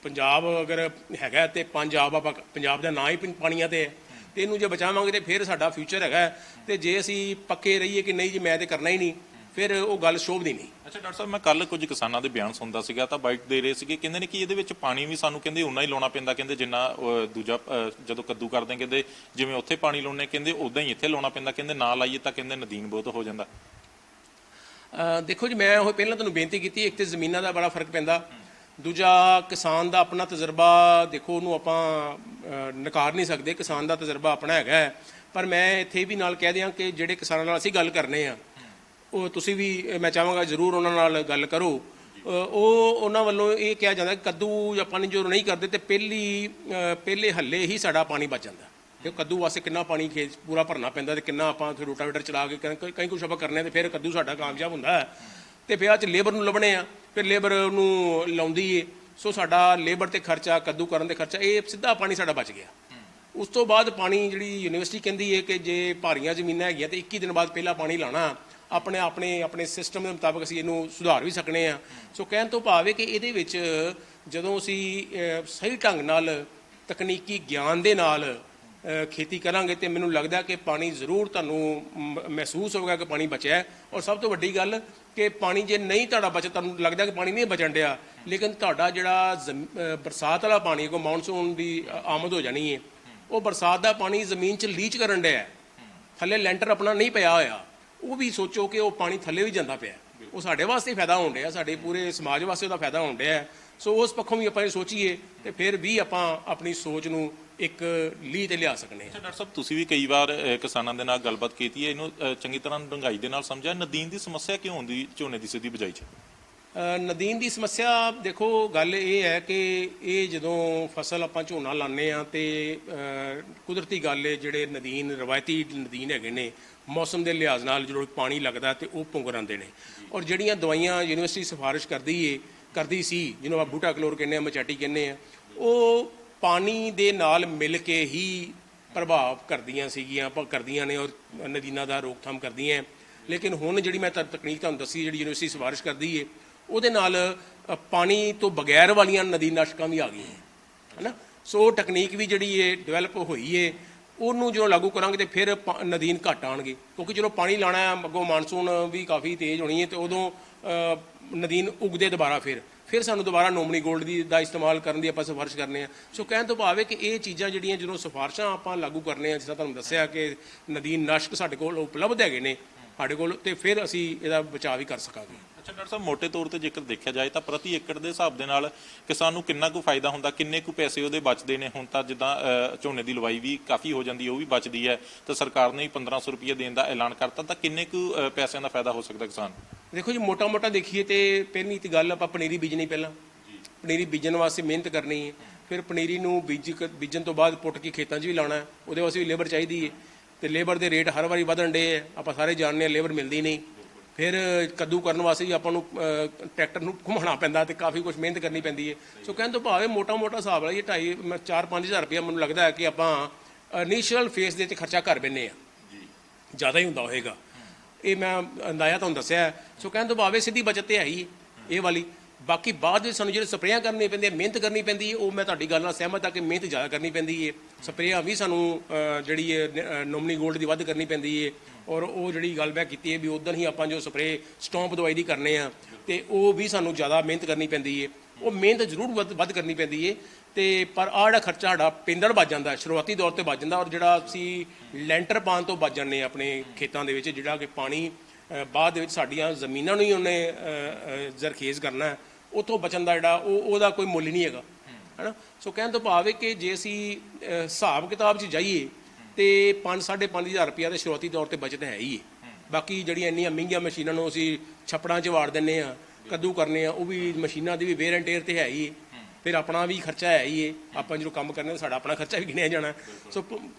ਪੰਜਾਬ ਅਗਰ ਹੈਗਾ ਤੇ ਪੰਜਾਬ ਦਾ ਨਾਂ ਹੀ ਪਾਣੀਆਂ ਤੇ ਹੈ, ਤੇ ਇਹਨੂੰ ਜੇ ਬਚਾਵਾਂਗੇ ਤੇ ਫਿਰ ਸਾਡਾ ਫਿਊਚਰ ਹੈਗਾ। ਤੇ ਜੇ ਅਸੀਂ ਪੱਕੇ ਰਹੀਏ ਕਿ ਨਹੀਂ ਜੀ ਮੈਂ ਤੇ ਕਰਨਾ ਹੀ ਨਹੀਂ, ਫਿਰ ਉਹ ਗੱਲ ਸ਼ੋਭਦੀ ਨਹੀਂ। ਅੱਛਾ ਡਾਕਟਰ ਸਾਹਿਬ, ਮੈਂ ਕੱਲ ਕੁਝ ਕਿਸਾਨਾਂ ਦੇ ਬਿਆਨ ਸੁਣਦਾ ਸੀਗਾ ਤਾਂ ਬਾਈਟ ਦੇ ਰਹੇ ਸੀਗੇ, ਕਹਿੰਦੇ ਨੇ ਕਿ ਇਹਦੇ ਵਿੱਚ ਪਾਣੀ ਵੀ ਸਾਨੂੰ ਕਹਿੰਦੇ ਉਨਾ ਹੀ ਲਾਉਣਾ ਪੈਂਦਾ, ਕਹਿੰਦੇ ਜਿੰਨਾ ਦੂਜਾ ਜਦੋਂ ਕੱਦੂ ਕਰਦੇ ਕਹਿੰਦੇ ਜਿਵੇਂ ਉੱਥੇ ਪਾਣੀ ਲਾਉਣੇ ਕਹਿੰਦੇ ਉਦਾਂ ਹੀ ਇੱਥੇ ਲਾਉਣਾ ਪੈਂਦਾ, ਕਹਿੰਦੇ ਨਾ ਲਾਈਏ ਤਾਂ ਕਹਿੰਦੇ ਨਦੀਨ ਬਹੁਤ ਹੋ ਜਾਂਦਾ। ਦੇਖੋ ਜੀ, ਮੈਂ ਉਹ ਪਹਿਲਾਂ ਤੁਹਾਨੂੰ ਬੇਨਤੀ ਕੀਤੀ, ਇੱਕ ਤੇ ਜ਼ਮੀਨਾਂ ਦਾ ਬੜਾ ਫਰਕ ਪੈਂਦਾ, ਦੂਜਾ ਕਿਸਾਨ ਦਾ ਆਪਣਾ ਤਜਰਬਾ ਦੇਖੋ, ਉਹਨੂੰ ਆਪਾਂ ਨਕਾਰ ਨਹੀਂ ਸਕਦੇ, ਕਿਸਾਨ ਦਾ ਤਜਰਬਾ ਆਪਣਾ ਹੈਗਾ। ਪਰ ਮੈਂ ਇੱਥੇ ਵੀ ਨਾਲ ਕਹਿ ਦਿਆਂ ਕਿ ਜਿਹੜੇ ਕਿਸਾਨਾਂ ਨਾਲ ਅਸੀਂ ਗੱਲ ਕਰਨੇ ਆ, ਉਹ ਤੁਸੀਂ ਵੀ ਮੈਂ ਚਾਹਾਂਗਾ ਜ਼ਰੂਰ ਉਹਨਾਂ ਨਾਲ ਗੱਲ ਕਰੋ ਉਹਨਾਂ ਵੱਲੋਂ ਇਹ ਕਿਹਾ ਜਾਂਦਾ ਕਿ ਕੱਦੂ ਆਪਾਂ ਨੇ ਜੋ ਨਹੀਂ ਕਰਦੇ ਤੇ ਪਹਿਲੇ ਹੱਲੇ ਹੀ ਸਾਡਾ ਪਾਣੀ ਬਚ ਜਾਂਦਾ। ਤੇ ਕੱਦੂ ਵਾਸਤੇ ਕਿੰਨਾ ਪਾਣੀ ਖੇਤ ਪੂਰਾ ਭਰਨਾ ਪੈਂਦਾ ਤੇ ਕਿੰਨਾ ਆਪਾਂ ਫਿਰ ਰੋਟਾਵੇਟਰ ਚਲਾ ਕੇ ਕਈ ਕੁਛ ਆਪਾਂ ਕਰਨੇ ਤੇ ਫਿਰ ਕੱਦੂ ਸਾਡਾ ਕਾਮਯਾਬ ਹੁੰਦਾ ਹੈ। ਤੇ ਫਿਰ ਅੱਜ ਲੇਬਰ ਨੂੰ ਲੱਭਣੇ ਆ, ਫਿਰ ਲੇਬਰ ਨੂੰ ਲਾਉਂਦੀ ਏ, ਸੋ ਸਾਡਾ ਲੇਬਰ ਤੇ ਖਰਚਾ, ਕੱਦੂ ਕਰਨ ਦੇ ਖਰਚਾ, ਇਹ ਸਿੱਧਾ ਪਾਣੀ ਸਾਡਾ ਬਚ ਗਿਆ। ਉਸ ਤੋਂ ਬਾਅਦ ਪਾਣੀ ਜਿਹੜੀ ਯੂਨੀਵਰਸਿਟੀ ਕਹਿੰਦੀ ਹੈ ਕਿ ਜੇ ਭਾਰੀਆਂ ਜ਼ਮੀਨਾਂ ਹੈਗੀਆਂ ਤੇ 21 ਦਿਨ ਬਾਅਦ ਪਹਿਲਾਂ ਪਾਣੀ ਲਾਉਣਾ, ਆਪਣੇ ਸਿਸਟਮ ਦੇ ਮੁਤਾਬਕ ਅਸੀਂ ਇਹਨੂੰ ਸੁਧਾਰ ਵੀ ਸਕਨੇ ਆ। ਸੋ ਕਹਿਣ ਤੋਂ ਭਾਵ ਹੈ ਕਿ ਇਹਦੇ ਵਿੱਚ ਜਦੋਂ ਅਸੀਂ ਸਹੀ ਢੰਗ ਨਾਲ ਤਕਨੀਕੀ ਗਿਆਨ ਦੇ ਨਾਲ ਖੇਤੀ ਕਰਾਂਗੇ ਤੇ ਮੈਨੂੰ ਲੱਗਦਾ ਕਿ ਪਾਣੀ ਜ਼ਰੂਰ ਤੁਹਾਨੂੰ ਮਹਿਸੂਸ ਹੋਵੇਗਾ ਕਿ ਪਾਣੀ ਬਚਿਆ। ਔਰ ਸਭ ਤੋਂ ਵੱਡੀ ਗੱਲ ਕਿ ਪਾਣੀ ਜੇ ਨਹੀਂ ਤੁਹਾਡਾ ਬਚਿਆ, ਤੁਹਾਨੂੰ ਲੱਗਦਾ ਕਿ ਪਾਣੀ ਨਹੀਂ ਬਚਣ ਡਿਆ, ਲੇਕਿਨ ਤੁਹਾਡਾ ਜਿਹੜਾ ਬਰਸਾਤ ਵਾਲਾ ਪਾਣੀ ਕੋ ਮੌਨਸੂਨ ਦੀ ਆਮਦ ਹੋ ਜਾਣੀ ਹੈ, ਉਹ ਬਰਸਾਤ ਦਾ ਪਾਣੀ ਜ਼ਮੀਨ 'ਚ ਲੀਚ ਕਰਨ ਡਿਆ, ਥੱਲੇ ਲੈਂਟਰ ਆਪਣਾ ਨਹੀਂ ਪਿਆ ਹੋਇਆ, ਉਹ ਵੀ ਸੋਚੋ ਕਿ ਉਹ ਪਾਣੀ ਥੱਲੇ ਵੀ ਜਾਂਦਾ ਪਿਆ, ਉਹ ਸਾਡੇ ਵਾਸਤੇ ਫਾਇਦਾ ਹੋਣ ਡਿਆ, ਸਾਡੇ ਪੂਰੇ ਸਮਾਜ ਵਾਸਤੇ ਉਹਦਾ ਫਾਇਦਾ ਹੋਣ ਡਿਆ। ਸੋ ਉਸ ਪੱਖੋਂ ਵੀ ਆਪਾਂ ਇਹ ਸੋਚੀਏ ਤੇ ਫਿਰ ਵੀ ਆਪਾਂ ਆਪਣੀ ਸੋਚ ਨੂੰ ਇੱਕ ਲੀਹ ਤੇ ਲਿਆ ਸਕਨੇ ਹਾਂ। ਡਾਕਟਰ ਸਾਹਿਬ, ਤੁਸੀਂ ਵੀ ਕਈ ਵਾਰ ਕਿਸਾਨਾਂ ਦੇ ਨਾਲ ਗੱਲਬਾਤ ਕੀਤੀ ਹੈ, ਇਹਨੂੰ ਚੰਗੀ ਤਰ੍ਹਾਂ ਡੂੰਘਾਈ ਦੇ ਨਾਲ ਸਮਝਿਆ, ਨਦੀਨ ਦੀ ਸਮੱਸਿਆ ਕਿਉਂ ਹੁੰਦੀ ਝੋਨੇ ਦੀ ਸਿੱਧੀ ਬਿਜਾਈ 'ਚ? ਨਦੀਨ ਦੀ ਸਮੱਸਿਆ ਦੇਖੋ, ਗੱਲ ਇਹ ਹੈ ਕਿ ਇਹ ਜਦੋਂ ਫਸਲ ਆਪਾਂ ਝੋਨਾ ਲਾਉਂਦੇ ਆ ਤੇ ਕੁਦਰਤੀ ਗੱਲ ਹੈ, ਜਿਹੜੇ ਨਦੀਨ ਰਵਾਇਤੀ ਨਦੀਨ ਹੈਗੇ ਨੇ, ਮੌਸਮ ਦੇ ਲਿਹਾਜ਼ ਨਾਲ ਜਦੋਂ ਪਾਣੀ ਲੱਗਦਾ ਤੇ ਉਹ ਪੁੰਗਰ ਆਉਂਦੇ ਨੇ। ਔਰ ਜਿਹੜੀਆਂ ਦਵਾਈਆਂ ਯੂਨੀਵਰਸਿਟੀ ਸਿਫਾਰਿਸ਼ ਕਰਦੀ ਸੀ, ਜਿਹਨੂੰ ਆਪਾਂ ਬੂਟਾ ਕਲੋਰ ਕਹਿੰਦੇ ਆ, ਮਚਾਟੀ ਕਹਿੰਦੇ ਆ, ਉਹ ਪਾਣੀ ਦੇ ਨਾਲ ਮਿਲ ਕੇ ਹੀ ਪ੍ਰਭਾਵ ਕਰਦੀਆਂ ਨੇ ਔਰ ਨਦੀਨਾਂ ਦਾ ਰੋਕਥਾਮ ਕਰਦੀਆਂ। ਲੇਕਿਨ ਹੁਣ ਜਿਹੜੀ ਮੈਂ ਤਕਨੀਕ ਤੁਹਾਨੂੰ ਦੱਸੀ, ਜਿਹੜੀ ਯੂਨੀਵਰਸਿਟੀ ਸਿਫਾਰਿਸ਼ ਕਰਦੀ ਹੈ, ਉਹਦੇ ਨਾਲ ਪਾਣੀ ਤੋਂ ਬਗੈਰ ਵਾਲੀਆਂ ਨਦੀਨਾਸ਼ਕਾਂ ਵੀ ਆ ਗਈਆਂ ਹੈ ਨਾ। ਸੋ ਉਹ ਟੈਕਨੀਕ ਵੀ ਜਿਹੜੀ ਹੈ ਡਿਵੈਲਪ ਹੋਈ ਹੈ, ਉਹਨੂੰ ਜਦੋਂ ਲਾਗੂ ਕਰਾਂਗੇ ਤੇ ਫਿਰ ਨਦੀਨ ਘੱਟ ਆਉਣਗੇ, ਕਿਉਂਕਿ ਜਦੋਂ ਪਾਣੀ ਲਾਉਣਾ ਹੈ, ਅੱਗੋਂ ਮਾਨਸੂਨ ਵੀ ਕਾਫੀ ਤੇਜ਼ ਹੋਣੀ ਹੈ ਤੇ ਉਦੋਂ ਨਦੀਨ ਉਗਦੇ ਦੁਬਾਰਾ ਫਿਰ ਸਾਨੂੰ ਦੁਬਾਰਾ ਨੋਮਨੀ ਗੋਲਡ ਦਾ ਇਸਤੇਮਾਲ ਕਰਨ ਦੀ ਆਪਾਂ ਸਿਫਾਰਿਸ਼ ਕਰਨੇ ਆ। ਸੋ ਕਹਿਣ ਤੋਂ ਭਾਵ ਹੈ ਕਿ ਇਹ ਚੀਜ਼ਾਂ ਜਿਹੜੀਆਂ ਜਦੋਂ ਸਿਫਾਰਿਸ਼ਾਂ ਆਪਾਂ ਲਾਗੂ ਕਰਨੇ ਆ, ਜਿਸ ਤਰ੍ਹਾਂ ਤੁਹਾਨੂੰ ਦੱਸਿਆ ਕਿ ਨਦੀਨ ਨਾਸ਼ਕ ਸਾਡੇ ਕੋਲ ਉਪਲਬਧ ਹੈਗੇ ਨੇ ਸਾਡੇ ਕੋਲ, ਤੇ ਫਿਰ ਅਸੀਂ ਇਹਦਾ ਬਚਾਅ ਵੀ ਕਰ ਸਕਾਂਗੇ। ਅੱਛਾ ਡਾਕਟਰ ਸਾਹਿਬ, ਮੋਟੇ ਤੌਰ ਤੇ ਜੇਕਰ ਦੇਖਿਆ ਜਾਏ ਤਾਂ ਪ੍ਰਤੀ ਏਕੜ ਦੇ ਹਿਸਾਬ ਦੇ ਨਾਲ ਕਿਸਾਨ ਨੂੰ ਕਿੰਨਾ ਕੁ ਫਾਇਦਾ ਹੁੰਦਾ, ਕਿੰਨੇ ਕੁ ਪੈਸੇ ਉਹਦੇ ਬਚਦੇ ਨੇ? ਹੁਣ ਤਾਂ ਜਿੱਦਾਂ ਝੋਨੇ ਦੀ ਲਵਾਈ ਵੀ ਕਾਫੀ ਹੋ ਜਾਂਦੀ ਹੈ, ਉਹ ਵੀ ਬਚਦੀ ਹੈ, ਤਾਂ ਸਰਕਾਰ ਨੇ 1500 ਰੁਪਏ ਦੇਣ ਦਾ ਐਲਾਨ ਕਰਤਾ, ਤਾਂ ਕਿੰਨੇ ਕੁ ਪੈਸਿਆਂ ਦਾ ਫਾਇਦਾ ਹੋ ਸਕਦਾ ਕਿਸਾਨ? ਦੇਖੋ ਜੀ, ਮੋਟਾ ਦੇਖੀਏ ਤੇ ਪਹਿਲੀ ਤੇ ਗੱਲ ਆਪਾਂ ਪਨੀਰੀ ਬੀਜਣੀ, ਪਹਿਲਾਂ ਪਨੀਰੀ ਬੀਜਣ ਵਾਸਤੇ ਮਿਹਨਤ ਕਰਨੀ ਹੈ, ਫਿਰ ਪਨੀਰੀ ਨੂੰ ਬੀਜਣ ਤੋਂ ਬਾਅਦ ਪੁੱਟ ਕੇ ਖੇਤਾਂ 'ਚ ਵੀ ਲਾਉਣਾ, ਉਹਦੇ ਵਾਸਤੇ ਵੀ ਲੇਬਰ ਚਾਹੀਦੀ ਹੈ, ਤੇ ਲੇਬਰ ਦੇ ਰੇਟ ਹਰ ਵਾਰੀ ਵਧਣ ਡੇ ਹੈ, ਆਪਾਂ ਸਾਰੇ ਜਾਣਦੇ ਹਾਂ, ਲੇਬਰ ਮਿਲਦੀ ਨਹੀਂ। ਫਿਰ ਕੱਦੂ ਕਰਨ ਵਾਸਤੇ ਵੀ ਆਪਾਂ ਨੂੰ ਟਰੈਕਟਰ ਨੂੰ ਘੁਮਾਉਣਾ ਪੈਂਦਾ ਤੇ ਕਾਫੀ ਕੁਝ ਮਿਹਨਤ ਕਰਨੀ ਪੈਂਦੀ ਹੈ। ਸੋ ਕਹਿਣ ਤੋਂ ਭਾਵੇਂ ਮੋਟਾ ਹਿਸਾਬ ਨਾਲ ਇਹ 2.5-4-5 ਹਜ਼ਾਰ ਰੁਪਇਆ ਮੈਨੂੰ ਲੱਗਦਾ ਹੈ ਕਿ ਆਪਾਂ ਇਨੀਸ਼ੀਅਲ ਫੇਸ ਦੇ 'ਚ ਖਰਚਾ ਕਰ ਬੈਨੇ ਆ, ਜ਼ਿਆਦਾ ਹੀ ਹੁੰਦਾ ਹੋਏਗਾ, ਇਹ ਮੈਂ ਅੰਦਾਜ਼ਾ ਤੁਹਾਨੂੰ ਦੱਸਿਆ। ਸੋ ਕਹਿਣ ਤੋਂ ਭਾਵੇਂ ਸਿੱਧੀ ਬਚਤ ਤੇ ਹੈ ਹੀ ਇਹ ਵਾਲੀ। ਬਾਕੀ ਬਾਅਦ ਵਿੱਚ ਸਾਨੂੰ ਜਿਹੜੇ ਸਪਰੇਆਂ ਕਰਨੀ ਪੈਂਦੀ ਹੈ, ਮਿਹਨਤ ਕਰਨੀ ਪੈਂਦੀ ਹੈ, ਉਹ ਮੈਂ ਤੁਹਾਡੀ ਗੱਲ ਨਾਲ ਸਹਿਮਤ ਹਾਂ ਕਿ ਮਿਹਨਤ ਜ਼ਿਆਦਾ ਕਰਨੀ ਪੈਂਦੀ ਹੈ। ਸਪਰੇਆਂ ਵੀ ਸਾਨੂੰ ਜਿਹੜੀ ਹੈ ਨੋਮਨੀ ਗੋਲਡ ਦੀ ਵੱਧ ਕਰਨੀ ਪੈਂਦੀ ਹੈ। ਔਰ ਉਹ ਜਿਹੜੀ ਗੱਲ ਮੈਂ ਕੀਤੀ ਹੈ ਵੀ ਉਦੋਂ ਹੀ ਆਪਾਂ ਜੋ ਸਪਰੇਅ ਸਟੌਂਪ ਦਵਾਈ ਦੀ ਕਰਨੇ ਆ ਤੇ ਉਹ ਵੀ ਸਾਨੂੰ ਜ਼ਿਆਦਾ ਮਿਹਨਤ ਕਰਨੀ ਪੈਂਦੀ ਹੈ। ਉਹ ਮਿਹਨਤ ਜ਼ਰੂਰ ਵੱਧ ਕਰਨੀ ਪੈਂਦੀ ਹੈ, ਤੇ ਪਰ ਆਹ ਜਿਹੜਾ ਖਰਚਾ ਸਾਡਾ ਪੈਂਦੜ ਬਚ ਜਾਂਦਾ, ਸ਼ੁਰੂਆਤੀ ਦੌਰ 'ਤੇ ਬਚ ਜਾਂਦਾ। ਔਰ ਜਿਹੜਾ ਅਸੀਂ ਲੈਂਟਰ ਪਾਉਣ ਤੋਂ ਬਚ ਜਾਂਦੇ ਆਪਣੇ ਖੇਤਾਂ ਦੇ ਵਿੱਚ, ਜਿਹੜਾ ਕਿ ਪਾਣੀ ਬਾਅਦ ਦੇ ਵਿੱਚ ਸਾਡੀਆਂ ਜ਼ਮੀਨਾਂ ਨੂੰ ਹੀ ਉਹਨੇ ਜ਼ਰਖੇਜ਼ ਕਰਨਾ, ਉੱਥੋਂ ਬਚਣ ਦਾ ਜਿਹੜਾ ਉਹਦਾ ਕੋਈ ਮੁੱਲ ਨਹੀਂ ਹੈਗਾ, ਹੈ ਨਾ। ਸੋ ਕਹਿਣ ਤੋਂ ਭਾਵ ਹੈ ਕਿ ਜੇ ਅਸੀਂ ਹਿਸਾਬ ਕਿਤਾਬ 'ਚ ਜਾਈਏ ਤੇ 5-5.5 ਹਜ਼ਾਰ ਰੁਪਇਆ ਦੇ ਸ਼ੁਰੂਆਤੀ ਤੌਰ 'ਤੇ ਬਚਤ ਹੈ ਹੀ ਹੈ। ਬਾਕੀ ਜਿਹੜੀਆਂ ਇੰਨੀਆਂ ਮਹਿੰਗੀਆਂ ਮਸ਼ੀਨਾਂ ਨੂੰ ਅਸੀਂ ਛੱਪੜਾਂ 'ਚ ਵਾੜ ਦਿੰਦੇ ਹਾਂ, ਕੱਦੂ ਕਰਨੇ ਆ, ਉਹ ਵੀ ਮਸ਼ੀਨਾਂ ਦੀ ਵੀ ਵੇਅਰ ਐਂਡ ਟੇਅਰ ਤੇ ਹੈ ਹੀ, ਫਿਰ ਆਪਣਾ ਵੀ ਖਰਚਾ ਹੈ ਹੀ ਹੈ। ਆਪਾਂ ਜਦੋਂ ਕੰਮ ਕਰਨੇ ਸਾਡਾ ਆਪਣਾ ਖਰਚਾ ਵੀ ਗਿਣਿਆ ਜਾਣਾ। ਸੋ